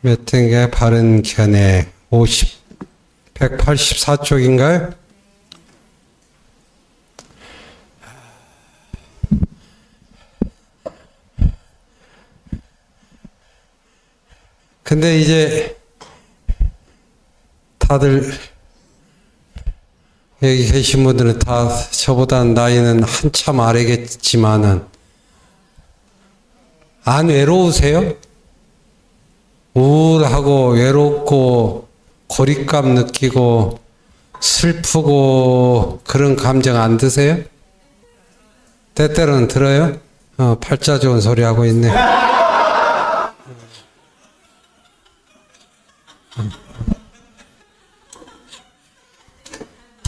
몇 등에 바른 견해 184쪽인가요? 근데 이제 다들 여기 계신 분들은 다 저보다 나이는 한참 아래겠지만은 안 외로우세요? 우울하고 외롭고 고립감 느끼고 슬프고 그런 감정 안 드세요? 때때로는 들어요? 팔자 좋은 소리 하고 있네.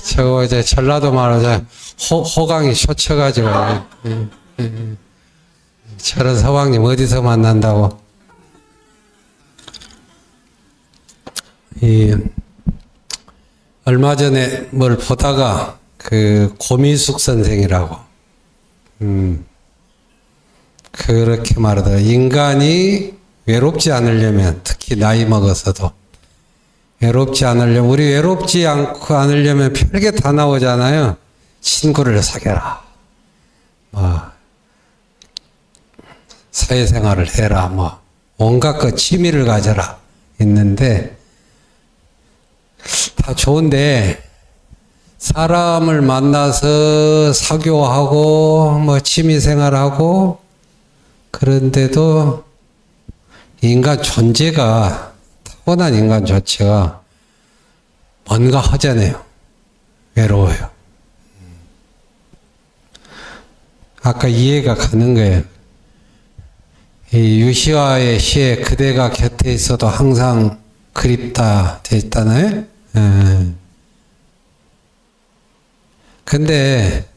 저거 이제 전라도 말하자 호강이 솟쳐가지고 저런 서방님 어디서 만난다고. 얼마 전에 뭘 보다가 그 고미숙 선생이라고 그렇게 말하더라. 인간이 외롭지 않으려면, 특히 나이 먹어서도 외롭지 않으려면, 우리 외롭지 않으려면 별게 다 나오잖아요. 친구를 사귀라, 사회생활을 해라, 온갖 그 취미를 가져라 있는데 다 좋은데 사람을 만나서 사교하고 취미생활하고 그런데도 인간 존재가, 타고난 인간 자체가 뭔가 허전해요. 외로워요. 아까 이해가 가는 거예요. 이 유시화의 시에 그대가 곁에 있어도 항상 그립다 돼 있잖아요. 근데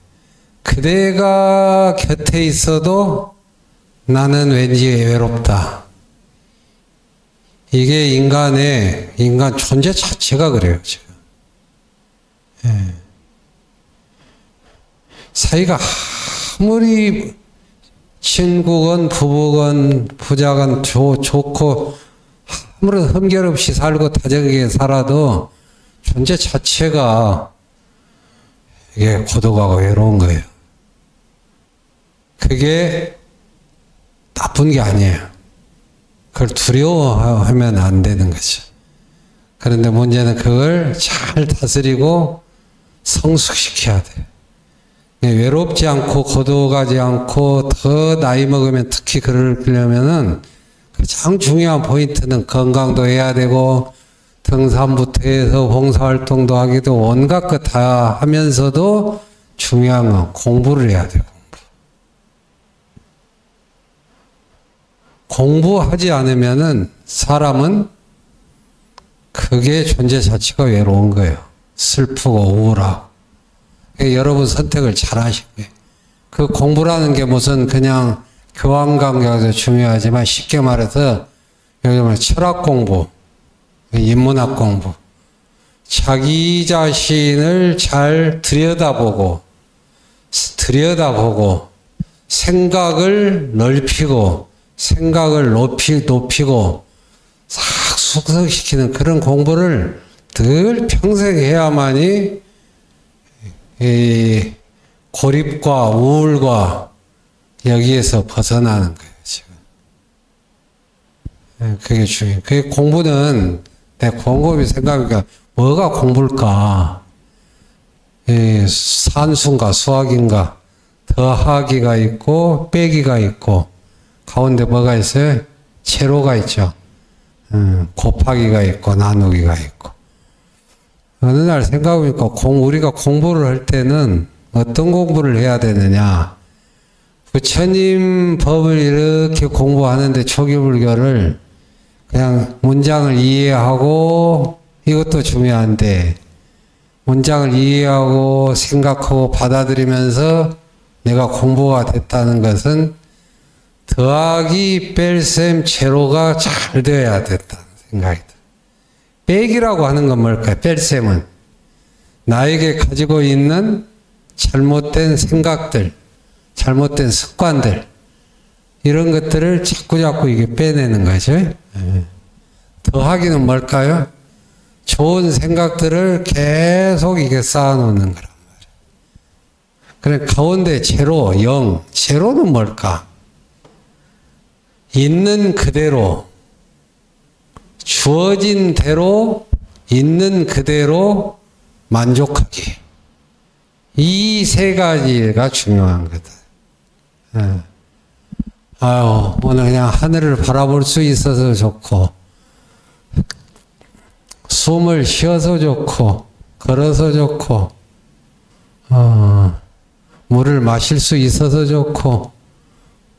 그대가 곁에 있어도 나는 왠지 외롭다. 이게 인간 존재 자체가 그래요, 지금. 사이가 아무리 친구건 부부건 부자건 좋고 아무런 흠결 없이 살고 다정하게 살아도 존재 자체가 이게 고독하고 외로운 거예요. 그게 나쁜 게 아니에요. 그걸 두려워하면 안 되는 거죠. 그런데 문제는 그걸 잘 다스리고 성숙시켜야 돼요. 외롭지 않고 고독하지 않고 더 나이 먹으면 특히 그러려면은 가장 중요한 포인트는 건강도 해야 되고 등산부터 해서 봉사활동도 하기도 온갖 것 다 하면서도 중요한 건 공부를 해야 돼요. 공부하지 않으면은 사람은 그게 존재 자체가 외로운 거예요. 슬프고 우울하고. 여러분 선택을 잘 하신 거예요. 그 공부라는 게 무슨 그냥 교환 관계가 중요하지만 쉽게 말해서 여기 말 철학 공부, 인문학 공부, 자기 자신을 잘 들여다보고 생각을 넓히고 생각을 높이고 싹 숙성시키는 그런 공부를 늘 평생 해야만이 이 고립과 우울과 여기에서 벗어나는 거예요, 지금. 그게 중요해요. 그게 공부는 내 곰곰이 생각하니까 뭐가 공부일까? 산수인가 수학인가 더하기가 있고 빼기가 있고 가운데 뭐가 있어요? 제로가 있죠. 곱하기가 있고 나누기가 있고. 어느 날 생각해보니까 우리가 공부를 할 때는 어떤 공부를 해야 되느냐. 부처님 법을 이렇게 공부하는데 초기불교를 그냥 문장을 이해하고 이것도 중요한데 문장을 이해하고 생각하고 받아들이면서 내가 공부가 됐다는 것은 더하기 뺄셈 제로가 잘 되어야 됐다는 생각이 들어요. 빼기라고 하는 건 뭘까요? 뺄셈은 나에게 가지고 있는 잘못된 생각들, 잘못된 습관들 이런 것들을 자꾸자꾸 이게 빼내는 거죠. 더하기는 뭘까요? 좋은 생각들을 계속 이게 쌓아놓는 거란 말이에요. 그래 가운데 제로, 0. 제로는 뭘까? 있는 그대로, 주어진 대로, 있는 그대로 만족하기. 이 세 가지가 중요한 거다. 예. 아유, 오늘 그냥 하늘을 바라볼 수 있어서 좋고, 숨을 쉬어서 좋고, 걸어서 좋고, 물을 마실 수 있어서 좋고,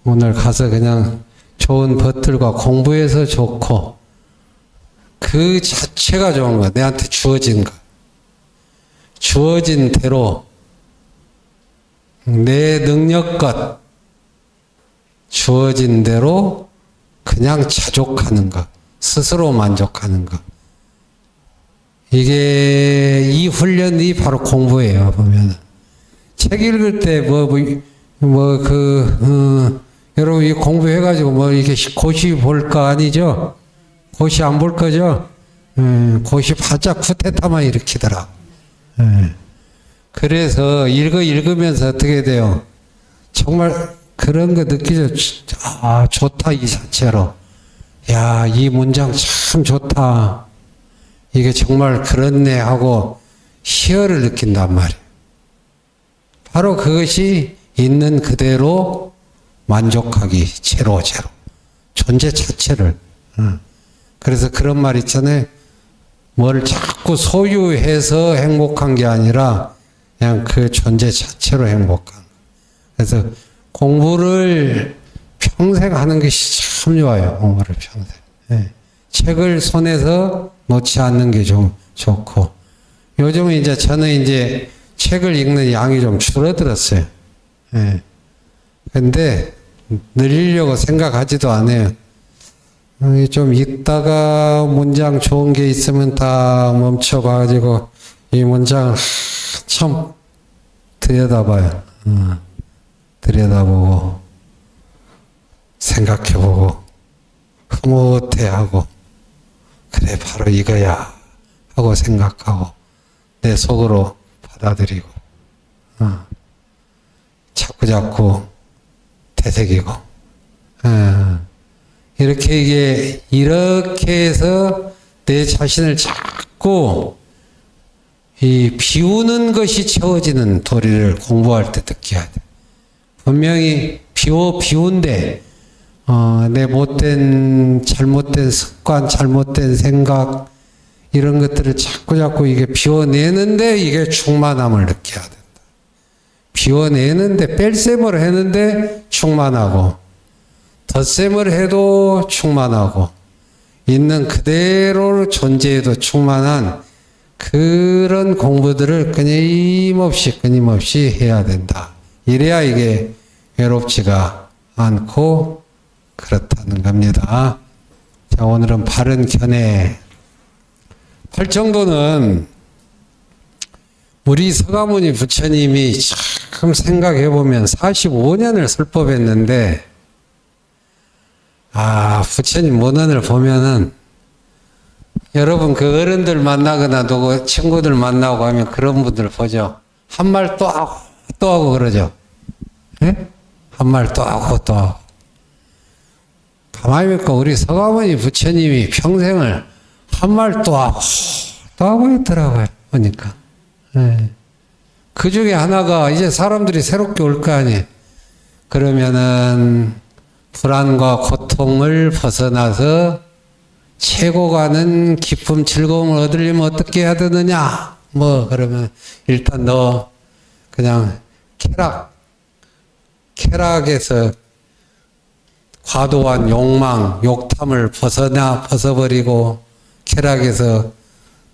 오늘 가서 그냥 좋은 것들과 공부해서 좋고, 그 자체가 좋은 거야. 내한테 주어진 거. 주어진 대로, 내 능력껏, 주어진 대로 그냥 자족하는 것. 스스로 만족하는 것. 이 훈련이 바로 공부예요, 보면은. 책 읽을 때, 여러분, 이 공부해가지고, 이렇게 고시 볼 거 아니죠? 고시 안 볼 거죠? 고시 바짝 쿠데타만 일으키더라. 그래서 읽으면서 어떻게 돼요? 정말 그런 거 느끼죠? 아, 좋다, 이 자체로. 야, 이 문장 참 좋다. 이게 정말 그렇네 하고 희열을 느낀단 말이에요. 바로 그것이 있는 그대로 만족하기, 제로. 존재 자체를. 그래서 그런 말 있잖아요. 뭘 자꾸 소유해서 행복한 게 아니라 그냥 그 존재 자체로 행복한. 그래서 공부를 평생 하는 것이 참 좋아요. 공부를 평생. 예. 책을 손에서 놓지 않는 게 좀 좋고. 요즘은 이제 저는 이제 책을 읽는 양이 좀 줄어들었어요. 예. 근데 늘리려고 생각하지도 않아요. 좀 읽다가 문장 좋은 게 있으면 다 멈춰가지고 이 문장을 참 들여다봐요. 들여다보고 생각해보고 흐뭇해하고 그래 바로 이거야 하고 생각하고 내 속으로 받아들이고 자꾸자꾸 되새기고 이렇게 해서 내 자신을 자꾸 이 비우는 것이 채워지는 도리를 공부할 때 느껴야 돼. 분명히 비운데 내 잘못된 습관, 잘못된 생각 이런 것들을 자꾸자꾸 이게 비워내는데 이게 충만함을 느껴야 된다. 비워내는데 뺄셈을 했는데 충만하고 덧셈을 해도 충만하고 있는 그대로 존재해도 충만한 그런 공부들을 끊임없이 해야 된다. 이래야 이게 외롭지가 않고 그렇다는 겁니다. 자, 오늘은 바른 견해. 팔정도는 우리 서가모니 부처님이 참 생각해보면 45년을 설법했는데 부처님 문헌을 보면은 여러분 그 어른들 만나거나 누구 친구들 만나고 하면 그런 분들 보죠. 한 말 또 하고 그러죠. 예? 한 말 또 하고. 가만히 보니까 우리 서가모니 부처님이 평생을 한 말 또 하고 했더라고요. 보니까. 예. 그 중에 하나가 이제 사람들이 새롭게 올 거 아니에요. 그러면은 불안과 고통을 벗어나서 최고가는 기쁨, 즐거움을 얻으려면 어떻게 해야 되느냐? 그러면 일단 너 그냥 쾌락에서 과도한 욕망, 욕탐을 벗어버리고 쾌락에서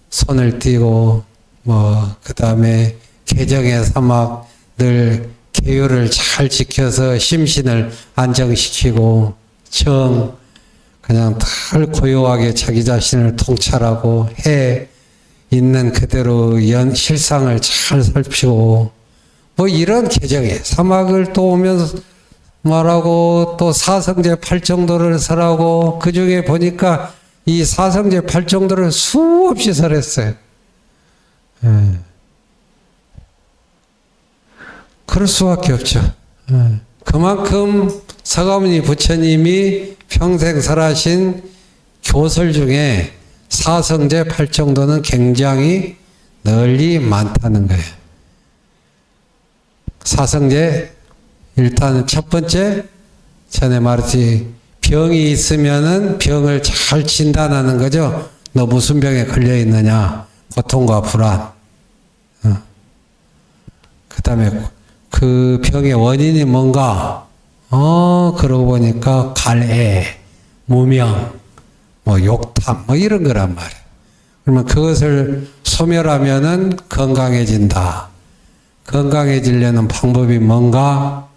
손을 띄고 그 다음에 개정의 사막 늘 계율을 잘 지켜서 심신을 안정시키고 그냥 덜 고요하게 자기 자신을 통찰하고 있는 그대로 실상을 잘 살피고 이런 개정에 사막을 또 오면서 말하고 또 사성제 8정도를 설하고 그 중에 보니까 이 사성제 팔정도를 수없이 설했어요. 예. 그럴 수밖에 없죠. 예. 그만큼 서가모니 부처님이 평생 설하신 교설 중에 사성제 팔정도는 굉장히 널리 많다는 거예요. 사성제 일단 첫 번째 전에 말했지 병이 있으면은 병을 잘 진단하는 거죠. 너 무슨 병에 걸려 있느냐? 고통과 불안. 그 다음에 그 병의 원인이 뭔가? 그러고 보니까 갈애, 무명, 뭐 욕탐, 뭐 이런 거란 말이에요. 그러면 그것을 소멸하면은 건강해진다. 건강해지려는 방법이 뭔가?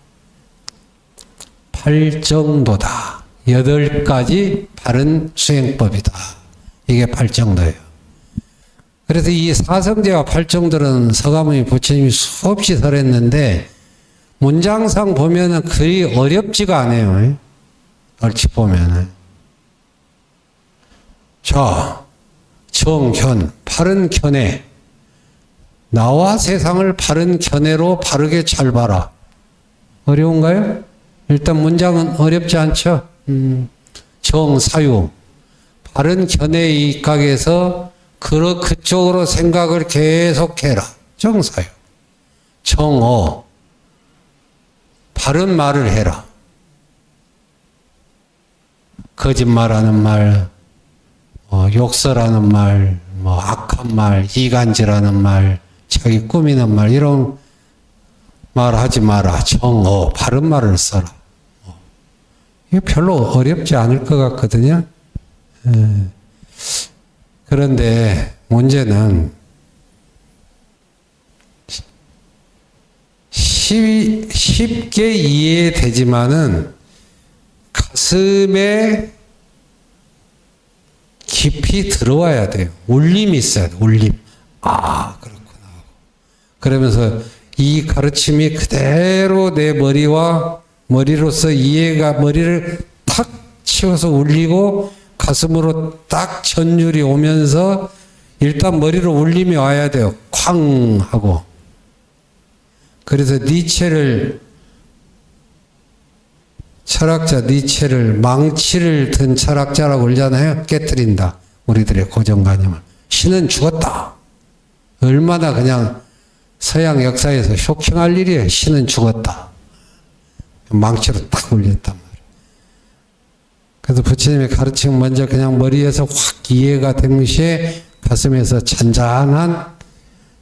팔정도다. 8가지 바른 수행법이다. 이게 팔정도예요. 그래서 이 사성제와 팔정도는 서가모니 부처님이 수없이 설했는데 문장상 보면은 그리 어렵지가 않아요. 얼추 보면은. 자, 정견, 바른 견해. 나와 세상을 바른 견해로 바르게 잘 봐라. 어려운가요? 일단 문장은 어렵지 않죠? 정사유. 바른 견해에 입각해서 그쪽으로 생각을 계속해라. 정사유. 정어. 바른 말을 해라. 거짓말하는 말, 욕설하는 말, 악한 말, 이간질하는 말, 자기 꾸미는 말, 이런 말 하지 마라. 정어, 바른 말을 써라. 이게 별로 어렵지 않을 것 같거든요. 그런데 문제는 쉽게 이해되지만은 가슴에 깊이 들어와야 돼요. 울림이 있어야 돼요. 울림. 아, 그렇구나. 그러면서 이 가르침이 그대로 내 머리로서 이해가 머리를 탁 치워서 울리고 가슴으로 딱 전율이 오면서 일단 머리로 울림이 와야 돼요. 쾅 하고. 그래서 철학자 니체를 망치를 든 철학자라고 그러잖아요. 깨뜨린다. 우리들의 고정관념을. 신은 죽었다. 얼마나 그냥 서양 역사에서 쇼킹할 일이에요. 신은 죽었다. 망치로 딱 울렸단 말이에요. 그래서 부처님의 가르침은 먼저 그냥 머리에서 확 이해가 된 것이 가슴에서 잔잔한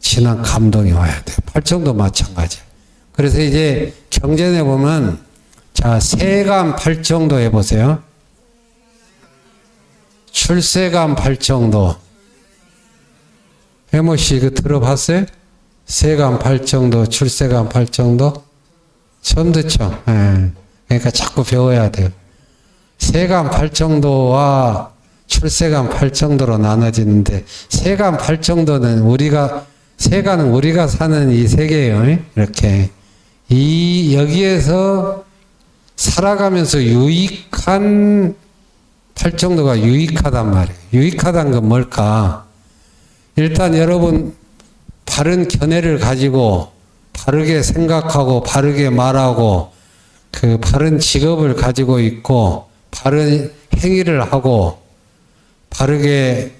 진한 감동이 와야 돼요. 팔정도 마찬가지예요. 그래서 이제 경전에 보면 자, 세간 팔정도 해보세요. 출세간 팔정도. 해모씨 이거 들어봤어요? 세간 팔정도, 출세간 팔정도? 처음 듣죠? 예. 그러니까 자꾸 배워야 돼요. 세간 팔정도와 출세간 팔정도로 나눠지는데, 세간 팔정도는 세간은 우리가 사는 이 세계예요. 이렇게. 여기에서 살아가면서 유익한 팔정도가 유익하단 말이에요. 유익하다는 건 뭘까? 일단 여러분 바른 견해를 가지고 바르게 생각하고 바르게 말하고 그 바른 직업을 가지고 있고 바른 행위를 하고 바르게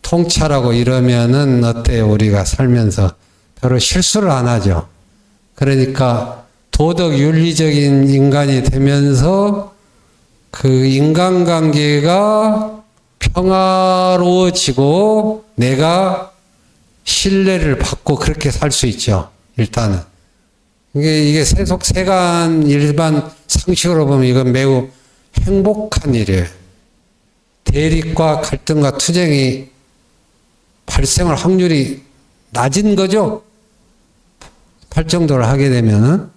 통찰하고 이러면은 어때요? 우리가 살면서 별로 실수를 안 하죠. 그러니까 도덕 윤리적인 인간이 되면서 그 인간관계가 평화로워지고 내가 신뢰를 받고 그렇게 살 수 있죠. 일단은. 이게 세속세간 일반 상식으로 보면 이건 매우 행복한 일이에요. 대립과 갈등과 투쟁이 발생할 확률이 낮은 거죠. 팔정도를 하게 되면은.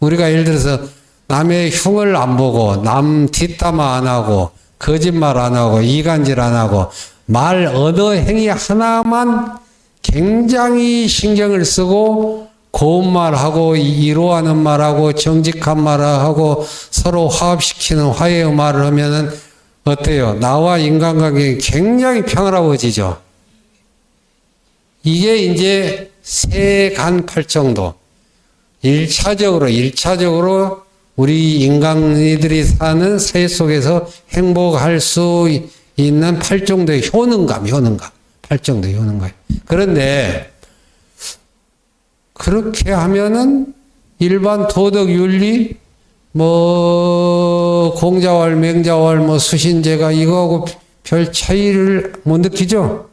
우리가 예를 들어서 남의 흉을 안 보고 남 뒷담화 안 하고 거짓말 안 하고 이간질 안 하고 언어 행위 하나만 굉장히 신경을 쓰고 고운 말하고 이로하는 말하고 정직한 말하고 서로 화합시키는 화해의 말을 하면은 어때요? 나와 인간관계가 굉장히 평화로워지죠. 이게 이제 세간팔정도. 1차적으로 우리 인간이들이 사는 사회 속에서 행복할 수 있는 팔정도의 효능감. 팔정도의 효능감. 그런데 그렇게 하면은 일반 도덕 윤리, 공자왈, 맹자왈, 수신제가 이거하고 별 차이를 못 느끼죠?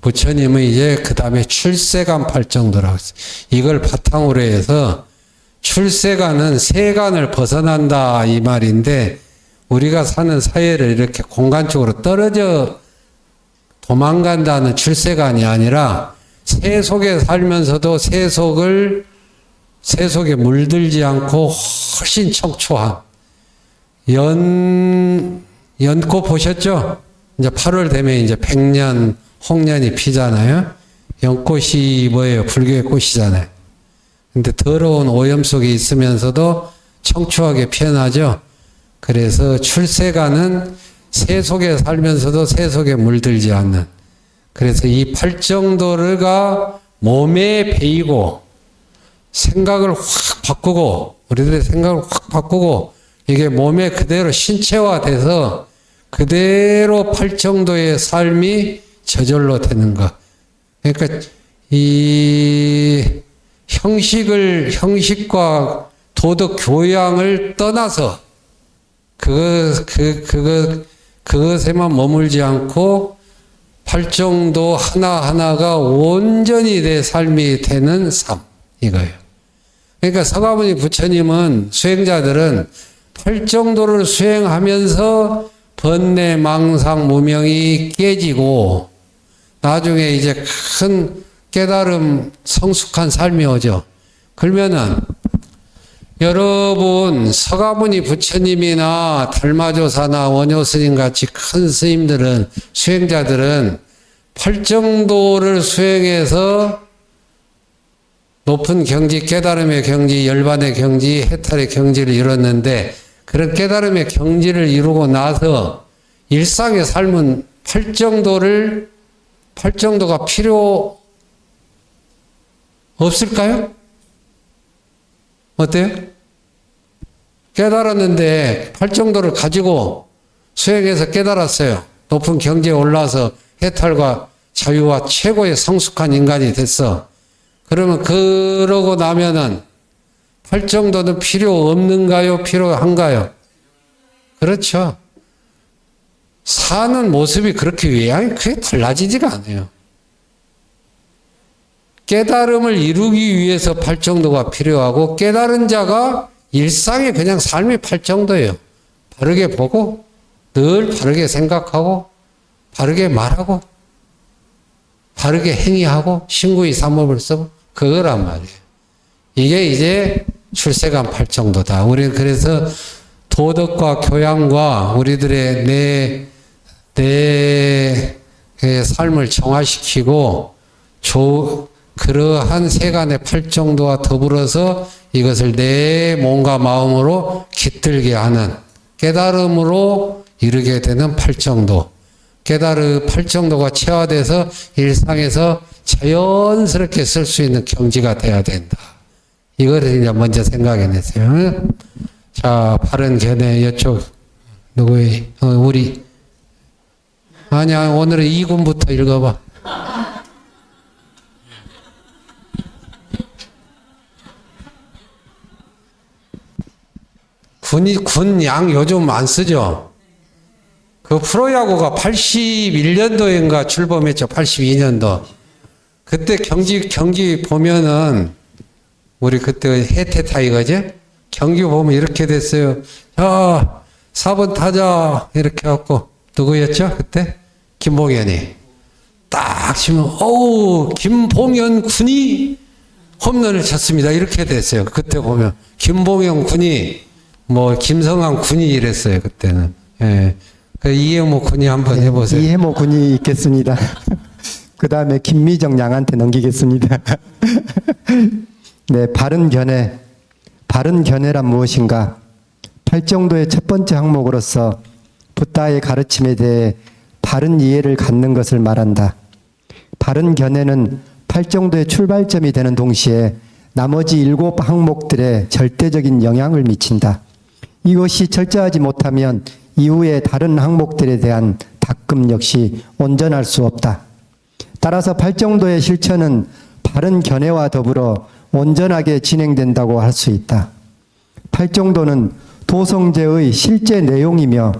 부처님은 이제 그 다음에 출세간 팔정도라고 했어요. 이걸 바탕으로 해서 출세간은 세간을 벗어난다 이 말인데, 우리가 사는 사회를 이렇게 공간적으로 떨어져 도망간다는 출세간이 아니라 새 속에 살면서도 새 속에 물들지 않고 훨씬 청초한 연꽃 보셨죠? 이제 8월 되면 이제 백년, 홍년이 피잖아요. 연꽃이 뭐예요? 불교의 꽃이잖아요. 근데 더러운 오염 속에 있으면서도 청초하게 피어나죠. 그래서 출세가는 새 속에 살면서도 새 속에 물들지 않는. 그래서 이 팔정도가 몸에 배이고 생각을 확 바꾸고, 우리들의 생각을 확 바꾸고, 이게 몸에 그대로 신체화돼서 그대로 팔정도의 삶이 저절로 되는 것. 그러니까 이 형식과 도덕 교양을 떠나서 그것에만 머물지 않고 팔정도 하나하나가 온전히 내 삶이 되는 삶, 이거예요. 그러니까 서가모니 부처님은, 수행자들은 팔정도를 수행하면서 번뇌, 망상, 무명이 깨지고 나중에 이제 큰 깨달음, 성숙한 삶이 오죠. 그러면은 여러분, 서가모니 부처님이나 달마조사나 원효스님 같이 큰 스님들은, 수행자들은 팔정도를 수행해서 높은 경지, 깨달음의 경지, 열반의 경지, 해탈의 경지를 이뤘는데, 그런 깨달음의 경지를 이루고 나서 일상의 삶은 팔정도가 필요 없을까요? 어때요? 깨달았는데 팔정도를 가지고 수행해서 깨달았어요. 높은 경지에 올라서 해탈과 자유와 최고의 성숙한 인간이 됐어. 그러면 그러고 나면은 팔정도는 필요 없는가요? 필요한가요? 그렇죠. 사는 모습이 그렇게 외향이 크게 달라지지가 않아요. 깨달음을 이루기 위해서 팔정도가 필요하고, 깨달은 자가 일상에 그냥 삶이 팔정도예요. 바르게 보고, 늘 바르게 생각하고, 바르게 말하고, 바르게 행위하고, 신구의 삼업을 쓰고, 그거란 말이에요. 이게 이제 출세간 팔정도다. 우리는 그래서 도덕과 교양과 우리들의 내 삶을 정화시키고, 그러한 세간의 팔정도와 더불어서 이것을 내 몸과 마음으로 깃들게 하는 깨달음으로 이르게 되는 팔정도. 팔정도가 체화돼서 일상에서 자연스럽게 쓸 수 있는 경지가 돼야 된다. 이거를 이제 먼저 생각해냈어요. 자, 바른 견해, 이쪽, 누구의, 우리. 아니야, 오늘은 2군부터 읽어봐. 군 양 요즘 안 쓰죠? 그 프로야구가 81년도인가 출범했죠. 82년도. 그때 경기 보면은, 우리 그때 해태 타이거지? 경기 보면 이렇게 됐어요. 자, 4번 타자, 이렇게 갖고, 누구였죠? 그때? 김봉현이. 딱 치면, 김봉현 군이 홈런을 쳤습니다. 이렇게 됐어요. 그때 보면. 김봉현 군이, 김성환 군이 이랬어요. 그때는. 예. 이해모 군이 한번 해보세요. 이해모 군이 있겠습니다. 그 다음에 김미정 양한테 넘기겠습니다. 네, 바른 견해란 무엇인가? 팔정도의 첫 번째 항목으로서 붓다의 가르침에 대해 바른 이해를 갖는 것을 말한다. 바른 견해는 팔정도의 출발점이 되는 동시에 나머지 7 항목들에 절대적인 영향을 미친다. 이것이 철저하지 못하면 이후의 다른 항목들에 대한 닦음 역시 온전할 수 없다. 따라서 팔정도의 실천은 바른 견해와 더불어 온전하게 진행된다고 할 수 있다. 팔정도는 도성제의 실제 내용이며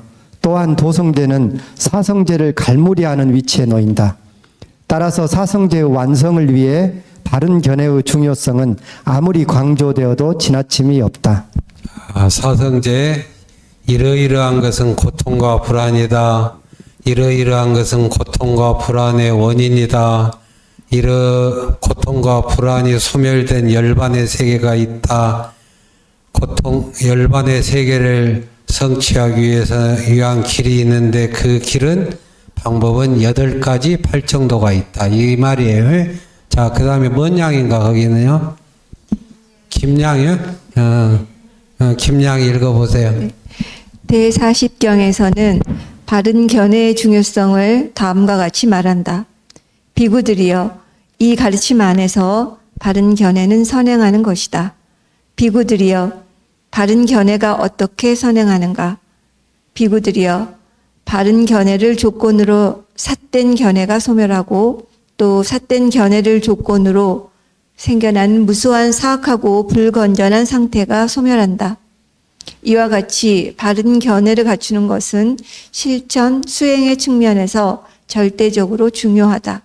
또한 도성제는 사성제를 갈무리하는 위치에 놓인다. 따라서 사성제의 완성을 위해 바른 견해의 중요성은 아무리 강조되어도 지나침이 없다. 사성제 이러이러한 것은 고통과 불안이다. 이러이러한 것은 고통과 불안의 원인이다. 고통과 불안이 소멸된 열반의 세계가 있다. 열반의 세계를 성취하기 위한 길이 있는데 그 길은 방법은 8가지 팔정도가 있다. 이 말이에요. 자, 그 다음에 뭔 양인가 거기는요? 김양이요? 김양 읽어보세요. 대40경에서는 바른 견해의 중요성을 다음과 같이 말한다. 비구들이여, 이 가르침 안에서 바른 견해는 선행하는 것이다. 비구들이여, 바른 견해가 어떻게 선행하는가? 비구들이여, 바른 견해를 조건으로 삿된 견해가 소멸하고 또 삿된 견해를 조건으로 생겨난 무수한 사악하고 불건전한 상태가 소멸한다. 이와 같이 바른 견해를 갖추는 것은 실천, 수행의 측면에서 절대적으로 중요하다.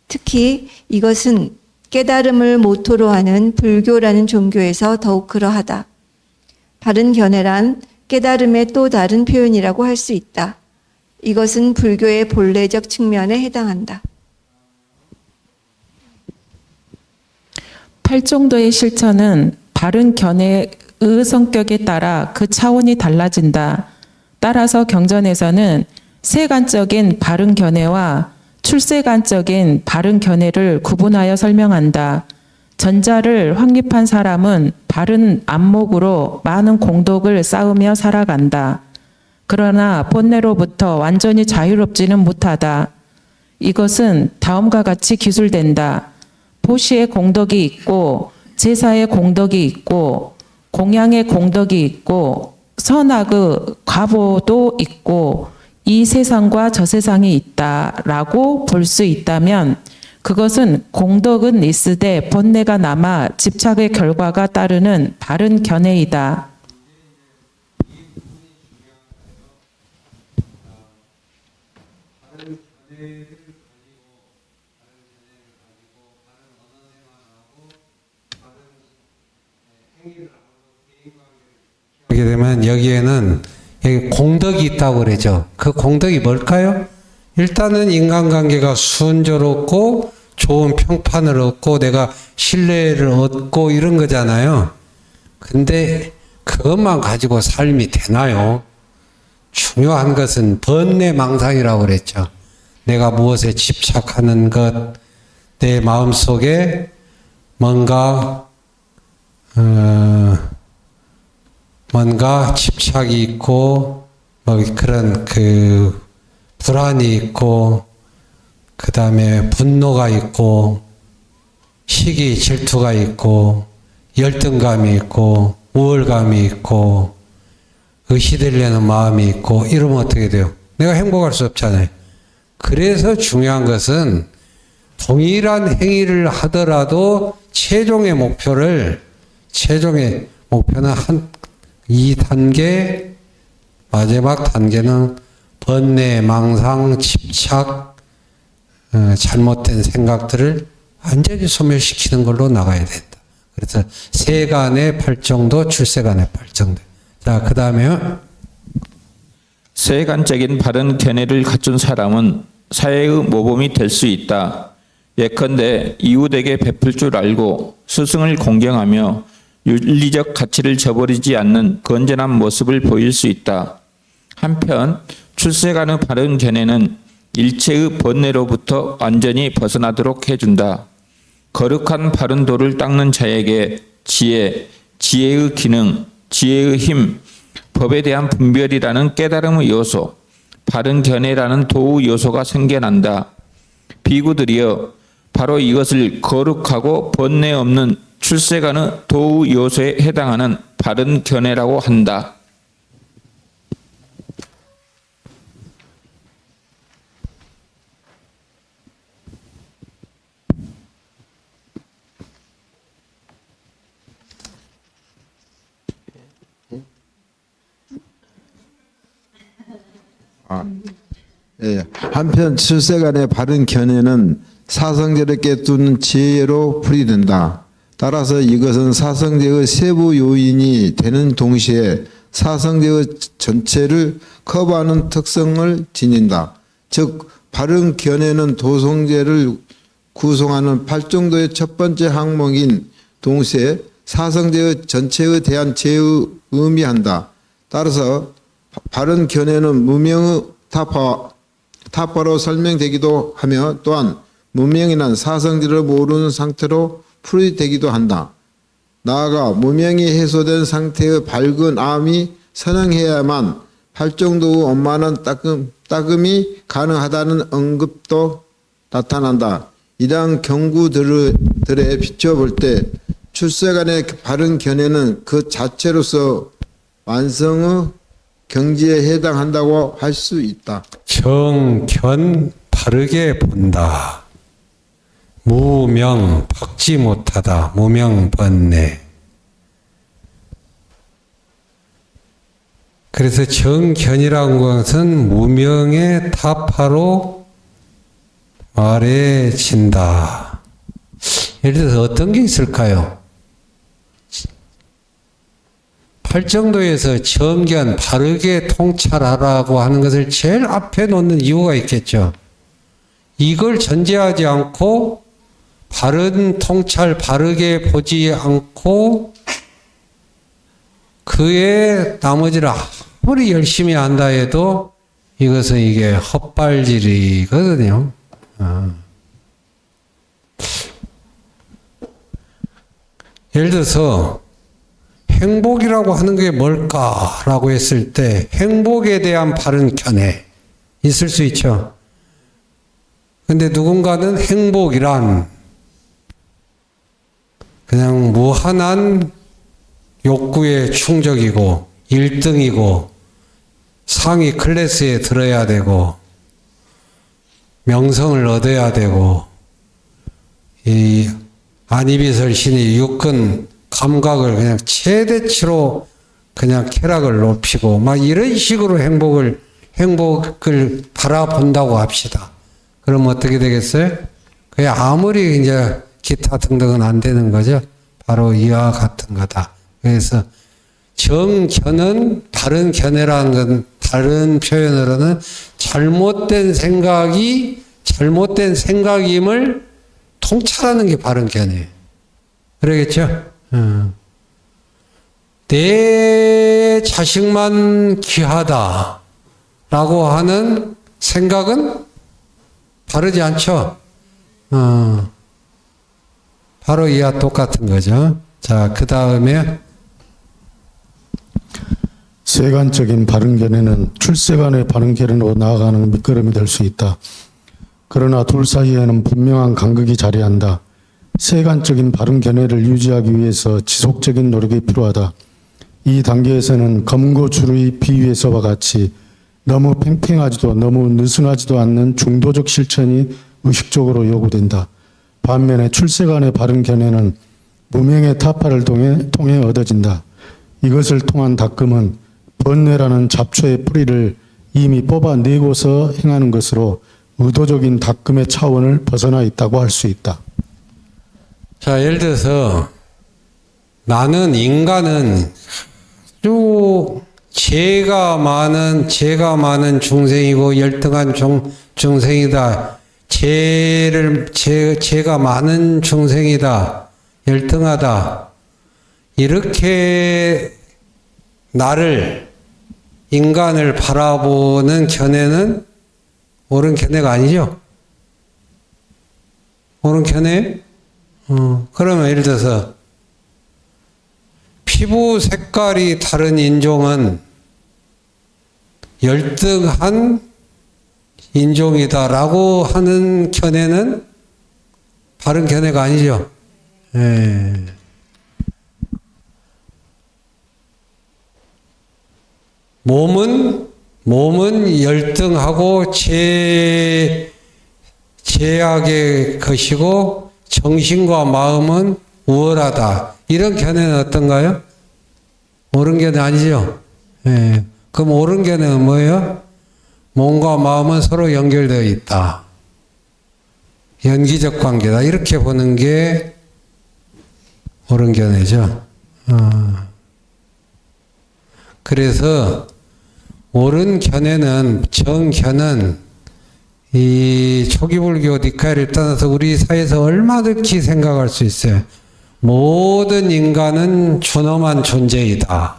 특히 이것은 깨달음을 모토로 하는 불교라는 종교에서 더욱 그러하다. 바른 견해란 깨달음의 또 다른 표현이라고 할 수 있다. 이것은 불교의 본래적 측면에 해당한다. 팔정도의 실천은 바른 견해의 성격에 따라 그 차원이 달라진다. 따라서 경전에서는 세간적인 바른 견해와 출세간적인 바른 견해를 구분하여 설명한다. 전자를 확립한 사람은 바른 안목으로 많은 공덕을 쌓으며 살아간다. 그러나 본래로부터 완전히 자유롭지는 못하다. 이것은 다음과 같이 기술된다. 보시의 공덕이 있고 제사의 공덕이 있고 공양의 공덕이 있고 선악의 과보도 있고 이 세상과 저 세상이 있다라고 볼 수 있다면 그것은 공덕은 있으되 번뇌가 남아 집착의 결과가 따르는 바른 견해이다. 보게 되면 여기에는 여기 공덕이 있다고 그러죠. 그 공덕이 뭘까요? 일단은 인간관계가 순조롭고 좋은 평판을 얻고 내가 신뢰를 얻고 이런 거잖아요. 근데 그것만 가지고 삶이 되나요? 중요한 것은 번뇌망상이라고 그랬죠. 내가 무엇에 집착하는 것, 내 마음속에 뭔가 집착이 있고 뭐 그런 그 불안이 있고 그 다음에 분노가 있고 시기 질투가 있고 열등감이 있고 우월감이 있고 의시되려는 마음이 있고 이러면 어떻게 돼요? 내가 행복할 수 없잖아요. 그래서 중요한 것은 동일한 행위를 하더라도 최종의 목표는 한 2단계, 마지막 단계는 번뇌, 망상, 집착, 잘못된 생각들을 완전히 소멸시키는 걸로 나가야 된다. 그래서 세간의 팔정도, 출세간의 팔정도. 자, 그 다음에요. 세간적인 바른 견해를 갖춘 사람은 사회의 모범이 될 수 있다. 예컨대 이웃에게 베풀 줄 알고 스승을 공경하며 윤리적 가치를 저버리지 않는 건전한 모습을 보일 수 있다. 한편 출세간의 바른 견해는 일체의 번뇌로부터 완전히 벗어나도록 해준다. 거룩한 바른 도를 닦는 자에게 지혜, 지혜의 기능, 지혜의 힘, 법에 대한 분별이라는 깨달음의 요소, 바른 견해라는 도의 요소가 생겨난다. 비구들이여 바로 이것을 거룩하고 번뇌 없는 출세간의 도의 요소에 해당하는 바른 견해라고 한다. 예. 한편 출세간의 바른 견해는 사성제를 깨뜨는 지혜로 풀이된다. 따라서 이것은 사성제의 세부 요인이 되는 동시에 사성제의 전체를 커버하는 특성을 지닌다. 즉 바른 견해는 도성제를 구성하는 8정도의 첫 번째 항목인 동시에 사성제의 전체에 대한 제의 의미한다. 따라서 바른 견해는 무명의 타파로 설명되기도 하며 또한 무명이란 사성제를 모르는 상태로 풀이되기도 한다. 나아가 무명이 해소된 상태의 밝은 암이 선행해야만 팔정도의 원만한 따금이 가능하다는 언급도 나타난다. 이러한 경구들에 비춰볼 때 출세간의 바른 견해는 그 자체로서 완성의 경지에 해당한다고 할 수 있다. 정견 바르게 본다. 무명 박지 못하다. 무명번뇌. 그래서 정견이라는 것은 무명의 타파로 말해진다. 예를 들어서 어떤 게 있을까요? 팔정도에서 정견 바르게 통찰하라고 하는 것을 제일 앞에 놓는 이유가 있겠죠. 이걸 전제하지 않고 바른 통찰 바르게 보지 않고 그의 나머지를 아무리 열심히 한다 해도 이것은 이게 헛발질이거든요. 예를 들어서 행복이라고 하는 게 뭘까라고 했을 때 행복에 대한 바른 견해 있을 수 있죠. 근데 누군가는 행복이란 그냥 무한한 욕구의 충족이고 1등이고 상위 클래스에 들어야 되고 명성을 얻어야 되고 이 안이비설신이 육근 감각을 그냥 최대치로 그냥 쾌락을 높이고 막 이런 식으로 행복을 바라본다고 합시다. 그럼 어떻게 되겠어요? 그게 아무리 이제 기타 등등은 안 되는 거죠. 바로 이와 같은 거다. 그래서 정견은 바른 견해라는 건 다른 표현으로는 잘못된 생각임을 통찰하는 게 바른 견해예요. 그러겠죠? 내 자식만 귀하다라고 하는 생각은 바르지 않죠? 바로 이와 똑같은 거죠. 자, 그 다음에 세간적인 바른 견해는 출세간의 바른 견해로 나아가는 밑거름이 될 수 있다. 그러나 둘 사이에는 분명한 간극이 자리한다. 세간적인 바른 견해를 유지하기 위해서 지속적인 노력이 필요하다. 이 단계에서는 검고줄의 비유에서와 같이 너무 팽팽하지도 너무 느슨하지도 않는 중도적 실천이 의식적으로 요구된다. 반면에 출세간의 바른 견해는 무명의 타파를 통해 얻어진다. 이것을 통한 닦음은 번뇌라는 잡초의 뿌리를 이미 뽑아내고서 행하는 것으로 의도적인 닦음의 차원을 벗어나 있다고 할 수 있다. 자, 예를 들어서 나는 인간은 아주 죄가 많은 중생이고 열등한 중생이다. 죄가 많은 중생이다. 열등하다. 이렇게 인간을 바라보는 견해는 옳은 견해가 아니죠? 옳은 견해? 그러면 예를 들어서 피부 색깔이 다른 인종은 열등한 인종이다라고 하는 견해는 바른 견해가 아니죠. 예. 몸은 열등하고 제약의 것이고 정신과 마음은 우월하다. 이런 견해는 어떤가요? 옳은 견해 아니죠? 예. 그럼 옳은 견해는 뭐예요? 몸과 마음은 서로 연결되어 있다. 연기적 관계다. 이렇게 보는 게 옳은 견해죠. 그래서 옳은 견해는, 정견은 이 초기불교 니카이를 떠나서 우리 사회에서 얼마든지 생각할 수 있어요. 모든 인간은 존엄한 존재이다.